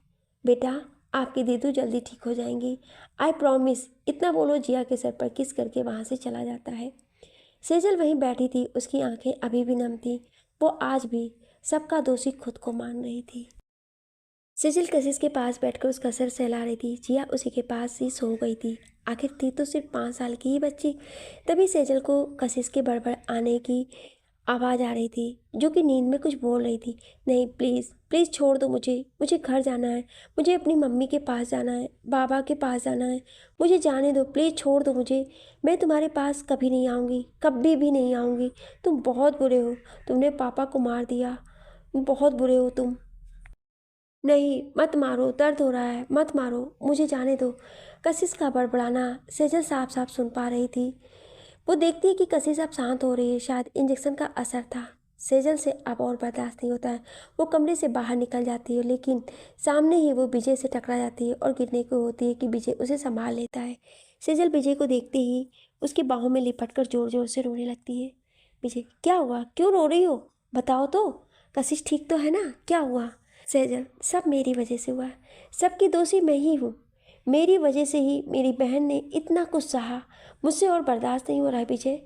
बेटा आपकी दीदू जल्दी ठीक हो जाएंगी, आई प्रॉमिस। इतना बोलो जिया के सर पर किस करके वहाँ से चला जाता है। सेजल वहीं बैठी थी, उसकी आंखें अभी भी नम थी। वो आज भी सबका दोषी खुद को मान रही थी। सेजल कशिश के पास बैठकर उसका सर सहला रही थी। जिया उसी के पास ही सो गई थी। आखिर थी तो सिर्फ 5 साल की ही बच्ची। तभी सेजल को कशिश के बड़बड़ आने की आवाज़ आ रही थी, जो कि नींद में कुछ बोल रही थी। नहीं प्लीज़ प्लीज़ छोड़ दो मुझे घर जाना है, मुझे अपनी मम्मी के पास जाना है, बाबा के पास जाना है, मुझे जाने दो, प्लीज़ छोड़ दो मुझे। मैं तुम्हारे पास कभी नहीं आऊँगी, कभी भी नहीं आऊँगी। तुम बहुत बुरे हो, तुमने पापा को मार दिया, बहुत बुरे हो तुम। नहीं मत मारो, दर्द हो रहा है, मत मारो, मुझे जाने दो। कशिश का बड़बड़ाना सेजल साफ साफ सुन पा रही थी। वो देखती है कि कशिश अब शांत हो रही है। शायद इंजेक्शन का असर था। सेजल से अब और बर्दाश्त नहीं होता है। वो कमरे से बाहर निकल जाती है, लेकिन सामने ही वो विजय से टकरा जाती है और गिरने को होती है कि विजय उसे संभाल लेता है। सेजल विजय को देखते ही उसकी बाहों में लिपट कर जोर जोर से रोने लगती है। विजय, क्या हुआ? क्यों रो रही हो? बताओ तो। कशिश ठीक तो है ना? क्या हुआ? सेजल, सब मेरी वजह से हुआ है, सबकी दोषी मैं ही हूँ। मेरी वजह से ही मेरी बहन ने इतना कुछ सहा, मुझसे और बर्दाश्त नहीं हो रहा है विजय।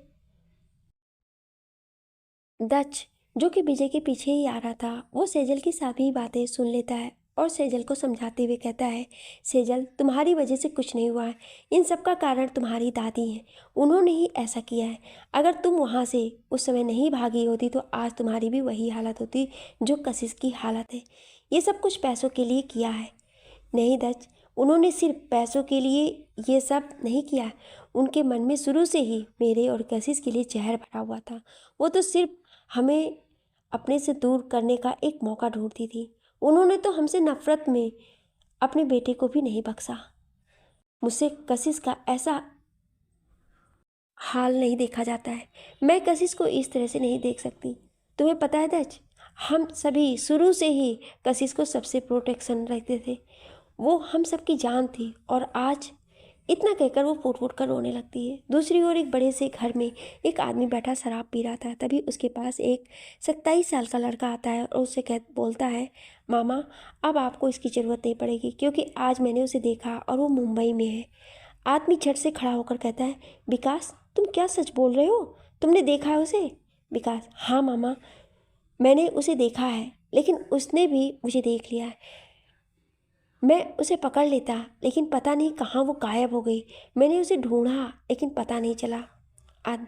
दक्ष, जो कि विजय के पीछे ही आ रहा था, वो सेजल की सभी बातें सुन लेता है और सेजल को समझाते हुए कहता है, सेजल तुम्हारी वजह से कुछ नहीं हुआ है, इन सब का कारण तुम्हारी दादी है, उन्होंने ही ऐसा किया है। अगर तुम वहाँ से उस समय नहीं भागी होती तो आज तुम्हारी भी वही हालत होती जो कशिश की हालत है। ये सब कुछ पैसों के लिए किया है। नहीं दक्ष, उन्होंने सिर्फ पैसों के लिए ये सब नहीं किया। उनके मन में शुरू से ही मेरे और कशिश के लिए जहर भरा हुआ था। वो तो सिर्फ हमें अपने से दूर करने का एक मौका ढूंढती थी। उन्होंने तो हमसे नफरत में अपने बेटे को भी नहीं बख्शा। मुझसे कशिश का ऐसा हाल नहीं देखा जाता है। मैं कशिश को इस तरह से नहीं देख सकती। तुम्हें पता है दक्ष, हम सभी शुरू से ही कशिश को सबसे प्रोटेक्शन रखते थे। वो हम सबकी जान थी और आज इतना कहकर वो फूट फूट कर रोने लगती है। दूसरी ओर एक बड़े से घर में एक आदमी बैठा शराब पी रहा था। तभी उसके पास एक 27 साल का लड़का आता है और उससे बोलता है, मामा अब आपको इसकी ज़रूरत नहीं पड़ेगी, क्योंकि आज मैंने उसे देखा और वो मुंबई में है। आदमी झट से खड़ा होकर कहता है, विकास तुम क्या सच बोल रहे हो? तुमने देखा है उसे? विकास, हाँ मामा, मैंने उसे देखा है, लेकिन उसने भी मुझे देख लिया है। मैं उसे पकड़ लेता, लेकिन पता नहीं कहाँ वो गायब हो गई। मैंने उसे ढूंढा लेकिन पता नहीं चला। आदमी,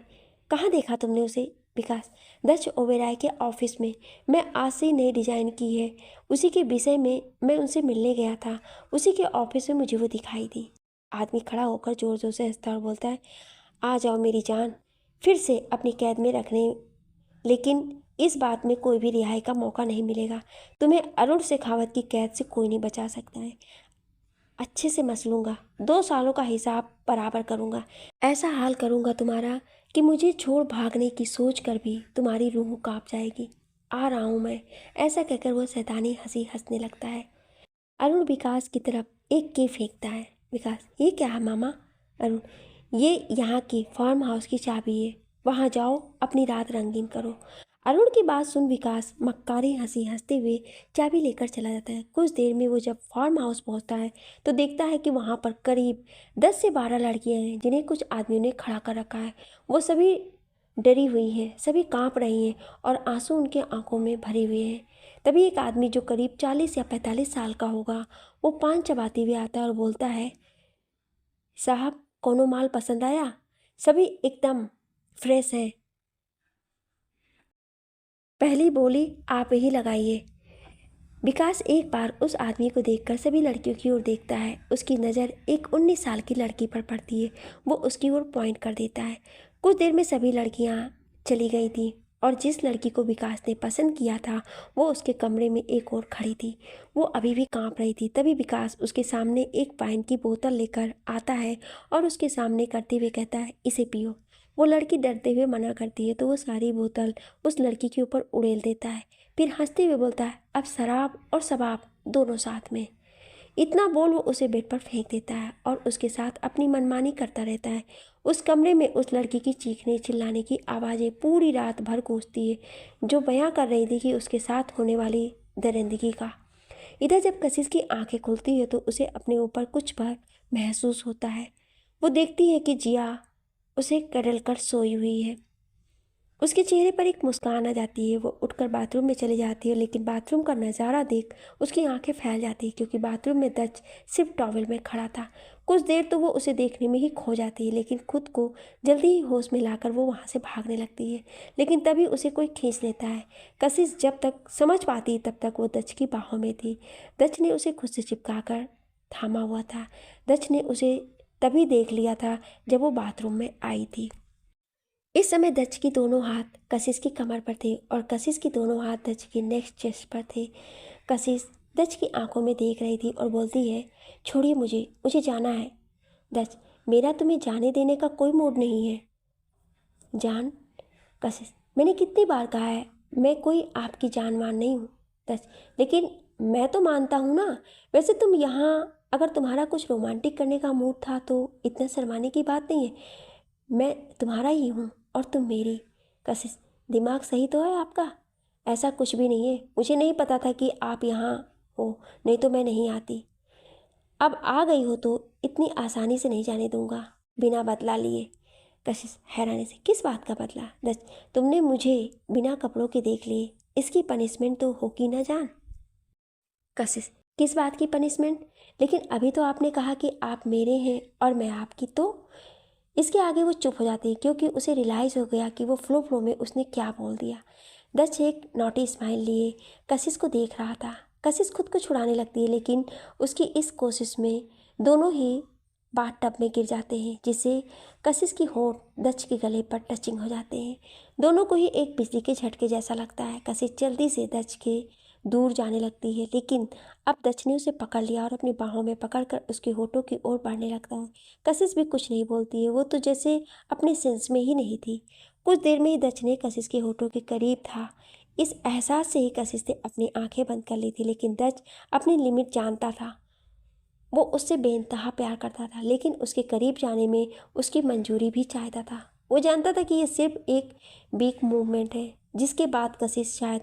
कहाँ देखा तुमने उसे? विकास, दक्ष ओबेरॉय के ऑफिस में। मैं आज से ही नई डिज़ाइन की है, उसी के विषय में मैं उनसे मिलने गया था। उसी के ऑफिस में मुझे वो दिखाई दी। आदमी खड़ा होकर ज़ोर ज़ोर से हंसता और बोलता है, आ जाओ मेरी जान, फिर से अपनी कैद में रखने, लेकिन इस बात में कोई भी रिहाई का मौका नहीं मिलेगा। तुम्हें अरुण शेखावत की कैद से कोई नहीं बचा सकता है। अच्छे से मसलूंगा, 2 सालों का हिसाब बराबर करूंगा। ऐसा हाल करूंगा तुम्हारा कि मुझे छोड़ भागने की सोच कर भी तुम्हारी रूह कांप जाएगी। आ रहा हूँ मैं। ऐसा कहकर वह शैतानी हंसी हंसने लगता है। अरुण विकास की तरफ एक की फेंकता है। विकास, ये क्या है मामा? अरुण, ये यहाँ की फार्म हाउस की चाबी है, वहाँ जाओ अपनी रात रंगीन करो। अरुण की बात सुन विकास मक्कारी हंसी हंसते हुए चाबी लेकर चला जाता है। कुछ देर में वो जब फार्म हाउस पहुँचता है तो देखता है कि वहाँ पर करीब 10 से 12 लड़कियाँ हैं, जिन्हें कुछ आदमियों ने खड़ा कर रखा है। वो सभी डरी हुई हैं, सभी कांप रही हैं और आंसू उनके आंखों में भरे हुए हैं। तभी एक आदमी जो करीब 40 या 45 साल का होगा, वो पान चबाते हुए आता है और बोलता है, साहब कोनो माल पसंद आया? सभी एकदम फ्रेश हैं। पहली बोली आप ही लगाइए। विकास एक बार उस आदमी को देखकर सभी लड़कियों की ओर देखता है। उसकी नज़र एक 19 साल की लड़की पर पड़ती है। वो उसकी ओर पॉइंट कर देता है। कुछ देर में सभी लड़कियां चली गई थी और जिस लड़की को विकास ने पसंद किया था वो उसके कमरे में एक और खड़ी थी। वो अभी भी कांप रही थी। तभी विकास उसके सामने एक वाइन की बोतल लेकर आता है और उसके सामने करते हुए कहता है, इसे पियो। वो लड़की डरते हुए मना करती है तो वो सारी बोतल उस लड़की के ऊपर उड़ेल देता है। फिर हंसते हुए बोलता है, अब शराब और शबाब दोनों साथ में। इतना बोल वो उसे बेड पर फेंक देता है और उसके साथ अपनी मनमानी करता रहता है। उस कमरे में उस लड़की की चीखने चिल्लाने की आवाज़ें पूरी रात भर गूंजती है, जो बयां कर रही थी कि उसके साथ होने वाली दरिंदगी का। इधर जब कशिश की आंखें खुलती है तो उसे अपने ऊपर कुछ भर महसूस होता है। वो देखती है कि जिया उसे करल कर सोई हुई है। उसके चेहरे पर एक मुस्कान आ जाती है। वो उठकर बाथरूम में चली जाती है, लेकिन बाथरूम का नज़ारा देख उसकी आंखें फैल जाती है, क्योंकि बाथरूम में दच सिर्फ टॉवल में खड़ा था। कुछ देर तो वो उसे देखने में ही खो जाती है, लेकिन खुद को जल्दी ही होश में लाकर वो वहाँ से भागने लगती है। लेकिन तभी उसे कोई खींच लेता है। कशिश जब तक समझ पाती तब तक वो दच की बाहों में थी। दच ने उसे खुद से चिपका कर थामा हुआ था। दच ने उसे तभी देख लिया था जब वो बाथरूम में आई थी। इस समय दच की दोनों हाथ कशिश की कमर पर थे और कशिश की दोनों हाथ दच की नेक्स्ट चेस्ट पर थे। कशिश दच की आंखों में देख रही थी और बोलती है, छोड़िए मुझे, मुझे जाना है। दच, मेरा तुम्हें जाने देने का कोई मूड नहीं है। जान? कशिश, मैंने कितनी बार कहा है मैं कोई आपकी जान मान नहीं हूँ। दच, लेकिन मैं तो मानता हूँ ना। वैसे तुम यहाँ, अगर तुम्हारा कुछ रोमांटिक करने का मूड था तो इतना शर्माने की बात नहीं है। मैं तुम्हारा ही हूँ और तुम मेरी। कशिश, दिमाग सही तो है आपका? ऐसा कुछ भी नहीं है। मुझे नहीं पता था कि आप यहाँ हो, नहीं तो मैं नहीं आती। अब आ गई हो तो इतनी आसानी से नहीं जाने दूंगा बिना बदला लिए। कशिश हैरानी से, किस बात का बदला? दस, तुमने मुझे बिना कपड़ों के देख लिए, इसकी पनिशमेंट तो होगी ना जान। कशिश, किस बात की पनिशमेंट? लेकिन अभी तो आपने कहा कि आप मेरे हैं और मैं आपकी, तो इसके आगे वो चुप हो जाती है, क्योंकि उसे रियलाइज़ हो गया कि वो फ्लो फ्लो में उसने क्या बोल दिया। दच एक नोटी स्माइल लिए कशिश को देख रहा था। कशिश खुद को छुड़ाने लगती है, लेकिन उसकी इस कोशिश में दोनों ही बाथ टब में गिर जाते हैं, जिससे कशिश की होंठ दच के गले पर टचिंग हो जाते हैं। दोनों को ही एक बिजली के झटके जैसा लगता है। कशिश जल्दी से दच के दूर जाने लगती है, लेकिन अब दच ने उसे पकड़ लिया और अपनी बाहों में पकड़कर उसके होठों की ओर बढ़ने लगता है। कशिश भी कुछ नहीं बोलती है। वो तो जैसे अपने सेंस में ही नहीं थी। कुछ देर में ही दच ने कशिश के होठों के करीब था। इस एहसास से ही कशिश ने अपनी आंखें बंद कर ली थी, लेकिन दच अपनी लिमिट जानता था। वो उससे बेइंतहा प्यार करता था, लेकिन उसके करीब जाने में उसकी मंजूरी भी चाहता था। वो जानता था कि ये सिर्फ एक वीक मूवमेंट है, जिसके बाद कशिश शायद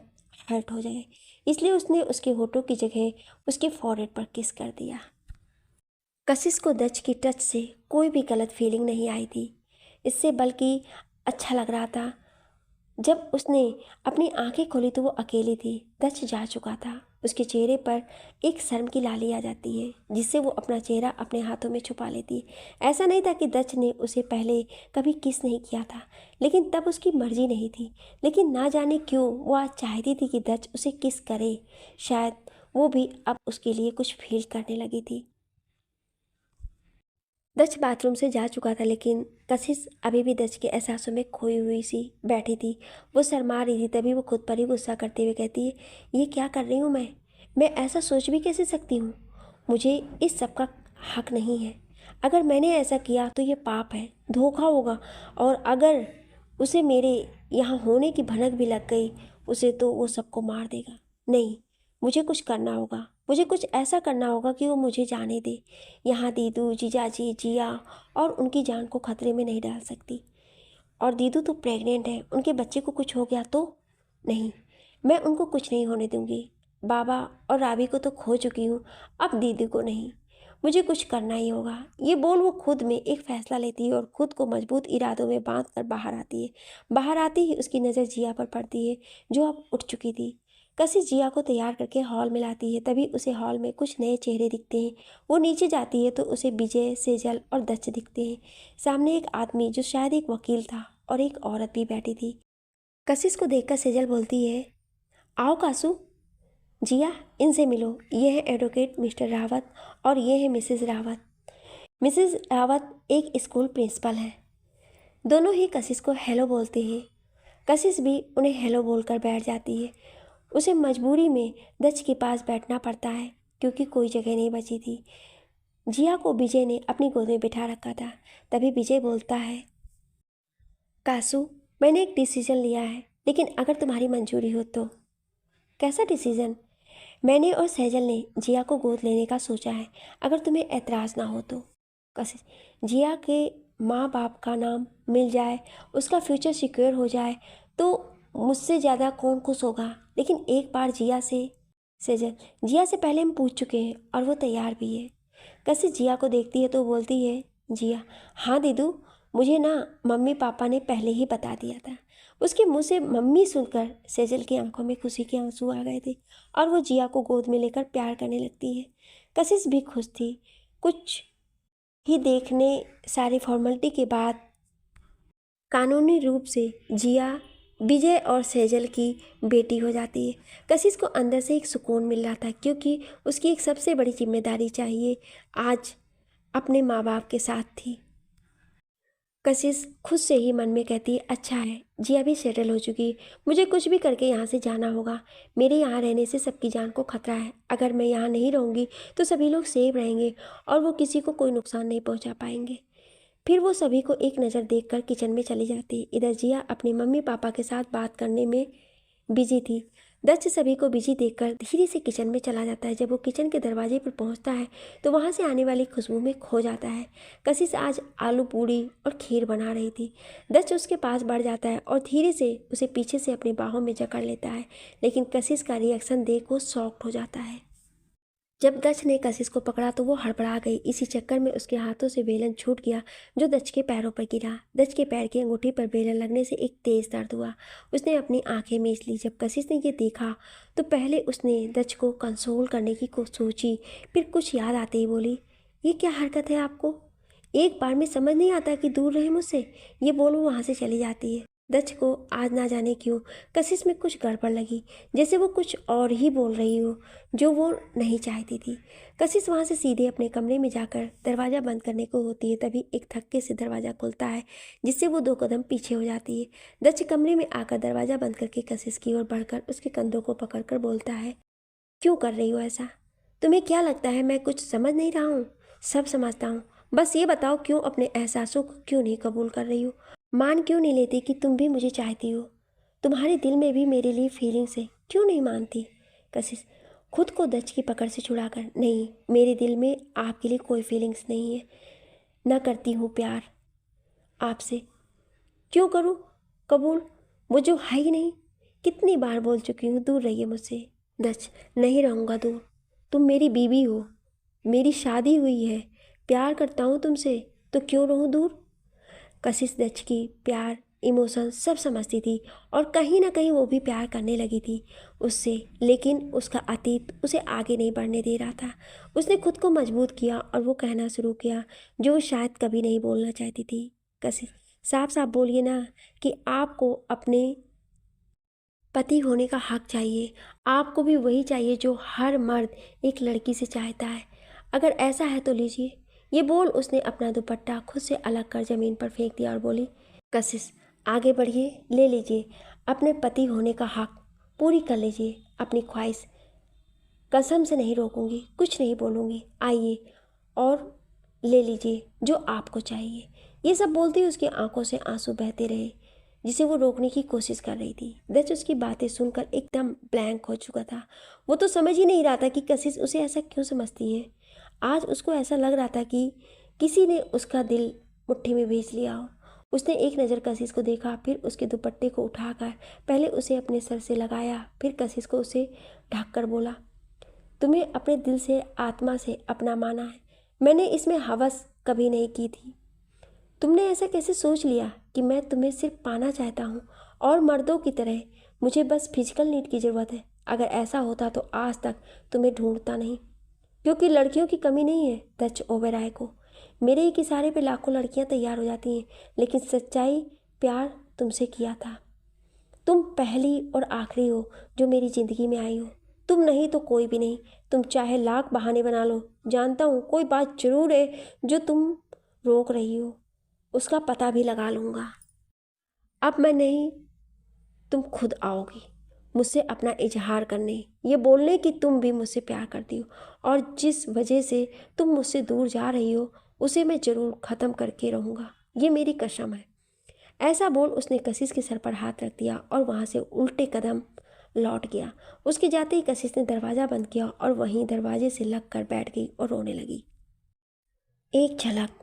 हर्ट हो जाए। इसलिए उसने उसके होठों की जगह उसके फॉरहेड पर किस कर दिया। कशिश को दच की टच से कोई भी गलत फीलिंग नहीं आई थी। इससे बल्कि अच्छा लग रहा था। जब उसने अपनी आंखें खोली तो वो अकेली थी। दच जा चुका था। उसके चेहरे पर एक शर्म की लाली आ जाती है, जिससे वो अपना चेहरा अपने हाथों में छुपा लेती। ऐसा नहीं था कि दच ने उसे पहले कभी किस नहीं किया था, लेकिन तब उसकी मर्जी नहीं थी। लेकिन ना जाने क्यों वो आज चाहती थी कि दच उसे किस करे। शायद वो भी अब उसके लिए कुछ फील करने लगी थी। दच बाथरूम से जा चुका था, लेकिन कशिश अभी भी दच के एहसासों में खोई हुई सी बैठी थी। वो शर्मा रही थी। तभी वो खुद पर ही गुस्सा करते हुए कहती है, ये क्या कर रही हूँ मैं ऐसा सोच भी कैसे सकती हूँ? मुझे इस सब का हक नहीं है। अगर मैंने ऐसा किया तो ये पाप है, धोखा होगा। और अगर उसे मेरे यहाँ होने की भनक भी लग गई उसे, तो वो सबको मार देगा। नहीं, मुझे कुछ करना होगा। मुझे कुछ ऐसा करना होगा कि वो मुझे जाने दे। यहाँ दीदू, जीजाजी, जिया और उनकी जान को खतरे में नहीं डाल सकती। और दीदू तो प्रेग्नेंट है, उनके बच्चे को कुछ हो गया तो? नहीं, मैं उनको कुछ नहीं होने दूंगी। बाबा और रावी को तो खो चुकी हूँ, अब दीदी को नहीं। मुझे कुछ करना ही होगा। ये बोल वो खुद में एक फ़ैसला लेती है और खुद को मजबूत इरादों में बांध कर बाहर आती है। बाहर आते ही उसकी नज़र जिया पर पड़ती है, जो अब उठ चुकी थी। कशिश जिया को तैयार करके हॉल में लाती है। तभी उसे हॉल में कुछ नए चेहरे दिखते हैं। वो नीचे जाती है तो उसे विजय, सेजल और दक्ष दिखते हैं। सामने एक आदमी जो शायद एक वकील था और एक औरत भी बैठी थी। कशिश को देखकर सेजल बोलती है, आओ कासू। जिया, इनसे मिलो। ये है एडवोकेट मिस्टर रावत और ये है मिसेस रावत। मिसेस रावत एक स्कूल प्रिंसिपल हैं। दोनों ही कशिश को हेलो बोलते हैं। कशिश भी उन्हें हेलो बोलकर बैठ जाती है। उसे मजबूरी में दक्ष के पास बैठना पड़ता है क्योंकि कोई जगह नहीं बची थी। जिया को विजय ने अपनी गोद में बिठा रखा था। तभी विजय बोलता है, कासू, मैंने एक डिसीजन लिया है, लेकिन अगर तुम्हारी मंजूरी हो तो। कैसा डिसीजन? मैंने और सैजल ने जिया को गोद लेने का सोचा है, अगर तुम्हें ऐतराज़ ना हो तो। कशिश, जिया के माँ बाप का नाम मिल जाए, उसका फ्यूचर सिक्योर हो जाए तो मुझसे ज़्यादा कौन खुश होगा। लेकिन एक बार जिया से। सैजल, जिया से पहले हम पूछ चुके हैं और वो तैयार भी है। कशिश जिया को देखती है तो बोलती है, जिया, हाँ दीदू, मुझे ना मम्मी पापा ने पहले ही बता दिया था। उसके मुंह से मम्मी सुनकर सैजल की आंखों में खुशी के आंसू आ गए थे और वो जिया को गोद में लेकर प्यार करने लगती है। कशिश भी खुश थी। कुछ ही देखने सारी फॉर्मेलिटी के बाद कानूनी रूप से जिया विजय और सैजल की बेटी हो जाती है। कशिश को अंदर से एक सुकून मिल रहा था क्योंकि उसकी एक सबसे बड़ी जिम्मेदारी चाहिए आज अपने माँ बाप के साथ थी। कशिश खुद से ही मन में कहती है, अच्छा है, जिया भी सेटल हो चुकी, मुझे कुछ भी करके यहाँ से जाना होगा। मेरे यहाँ रहने से सबकी जान को खतरा है। अगर मैं यहाँ नहीं रहूँगी तो सभी लोग सेफ रहेंगे और वो किसी को कोई नुकसान नहीं पहुँचा पाएंगे। फिर वो सभी को एक नज़र देखकर किचन में चली जाती। इधर जिया अपने मम्मी पापा के साथ बात करने में बिजी थी। दक्ष सभी को बिजी देखकर धीरे से किचन में चला जाता है। जब वो किचन के दरवाजे पर पहुंचता है तो वहां से आने वाली खुशबू में खो जाता है। कशिश आज आलू पूड़ी और खीर बना रही थी। दक्ष उसके पास बढ़ जाता है और धीरे से उसे पीछे से अपनी बाहों में जकड़ लेता है, लेकिन कशिश का रिएक्शन देख वो शॉक्ड हो जाता है। जब दक्ष ने कशिश को पकड़ा तो वो हड़बड़ा गई। इसी चक्कर में उसके हाथों से बेलन छूट गया जो दक्ष के पैरों पर गिरा। दक्ष के पैर की अंगूठी पर बेलन लगने से एक तेज दर्द हुआ। उसने अपनी आंखें मीच ली। जब कशिश ने ये देखा तो पहले उसने दक्ष को कंसोल करने की सोची, फिर कुछ याद आते ही बोली, ये क्या हरकत है आपको? एक बार में समझ नहीं आता कि दूर रहे मुझसे। ये बोल वो वहाँ से चली जाती है। दक्ष को आज ना जाने क्यों कशिश में कुछ गड़बड़ लगी, जैसे वो कुछ और ही बोल रही हो जो वो नहीं चाहती थी। कशिश वहाँ से सीधे अपने कमरे में जाकर दरवाज़ा बंद करने को होती है। तभी एक धक्के से दरवाज़ा खुलता है जिससे वो 2 कदम पीछे हो जाती है। दक्ष कमरे में आकर दरवाज़ा बंद करके कशिश की ओर बढ़कर उसके कंधों को पकड़कर बोलता है, क्यों कर रही हो ऐसा? तुम्हें क्या लगता है मैं कुछ समझ नहीं रहा हूँ? सब समझता हूँ। बस ये बताओ, क्यों अपने एहसासों को क्यों नहीं कबूल कर रही हो? मान क्यों नहीं लेती कि तुम भी मुझे चाहती हो? तुम्हारे दिल में भी मेरे लिए फीलिंग्स है, क्यों नहीं मानती? कशिश खुद को दक्ष की पकड़ से छुड़ाकर, नहीं, मेरे दिल में आपके लिए कोई फीलिंग्स नहीं है। न करती हूँ प्यार आपसे। क्यों करूँ कबूल? वो जो है ही नहीं। कितनी बार बोल चुकी हूँ, दूर रहिए मुझसे। दक्ष, नहीं रहूँगा दूर। तुम मेरी बीवी हो, मेरी शादी हुई है, प्यार करता हूँ तुमसे, तो क्यों रहूँ दूर? कशिश दक्ष की प्यार, इमोशन सब समझती थी और कहीं ना कहीं वो भी प्यार करने लगी थी उससे, लेकिन उसका अतीत उसे आगे नहीं बढ़ने दे रहा था। उसने खुद को मजबूत किया और वो कहना शुरू किया जो वो शायद कभी नहीं बोलना चाहती थी। कशिश, साफ साफ बोलिए ना कि आपको अपने पति होने का हक चाहिए। आपको भी वही चाहिए जो हर मर्द एक लड़की से चाहता है। अगर ऐसा है तो लीजिए। ये बोल उसने अपना दुपट्टा खुद से अलग कर ज़मीन पर फेंक दिया और बोली, कशिश, आगे बढ़िए, ले लीजिए अपने पति होने का हक, पूरी कर लीजिए अपनी ख्वाहिश। कसम से नहीं रोकूंगी, कुछ नहीं बोलूँगी, आइए और ले लीजिए जो आपको चाहिए। ये सब बोलती उसकी आंखों से आंसू बहते रहे जिसे वो रोकने की कोशिश कर रही थी। दक्ष उसकी बातें सुनकर एकदम ब्लैंक हो चुका था। वो तो समझ ही नहीं रहा था कि कशिश उसे ऐसा क्यों समझती है। आज उसको ऐसा लग रहा था कि किसी ने उसका दिल मुट्ठी में भेज लिया हो। उसने एक नज़र कशिश को देखा, फिर उसके दुपट्टे को उठाकर पहले उसे अपने सर से लगाया, फिर कशिश को उसे ढक कर बोला, तुम्हें अपने दिल से, आत्मा से अपना माना है, मैंने इसमें हवस कभी नहीं की थी। तुमने ऐसा कैसे सोच लिया कि मैं तुम्हें सिर्फ पाना चाहता हूँ और मर्दों की तरह मुझे बस फिजिकल नीड की ज़रूरत है? अगर ऐसा होता तो आज तक तुम्हें ढूंढता नहीं, क्योंकि लड़कियों की कमी नहीं है डच ओबेरॉय को। मेरे एक इशारे पे लाखों लड़कियां तैयार हो जाती हैं, लेकिन सच्चाई प्यार तुमसे किया था। तुम पहली और आखिरी हो जो मेरी ज़िंदगी में आई हो। तुम नहीं तो कोई भी नहीं। तुम चाहे लाख बहाने बना लो, जानता हूँ कोई बात ज़रूर है जो तुम रोक रही हो, उसका पता भी लगा लूँगा। अब मैं नहीं, तुम खुद आओगी मुझसे अपना इजहार करने, ये बोलने कि तुम भी मुझसे प्यार करती हो, और जिस वजह से तुम मुझसे दूर जा रही हो उसे मैं ज़रूर ख़त्म करके रहूँगा, ये मेरी कसम है। ऐसा बोल उसने कशिश के सर पर हाथ रख दिया और वहाँ से उल्टे कदम लौट गया। उसके जाते ही कशिश ने दरवाज़ा बंद किया और वहीं दरवाजे से लग कर बैठ गई और रोने लगी। एक झलक।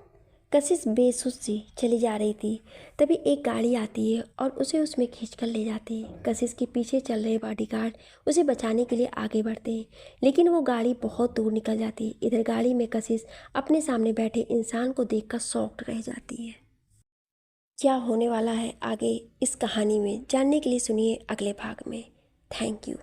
कशिश बेसुध सी चली जा रही थी, तभी एक गाड़ी आती है और उसे उसमें खींच कर ले जाती है। कशिश के पीछे चल रहे बॉडीगार्ड उसे बचाने के लिए आगे बढ़ते हैं, लेकिन वो गाड़ी बहुत दूर निकल जाती है। इधर गाड़ी में कशिश अपने सामने बैठे इंसान को देखकर शॉक्ड रह जाती है। क्या होने वाला है आगे इस कहानी में जानने के लिए सुनिए अगले भाग में। Thank you.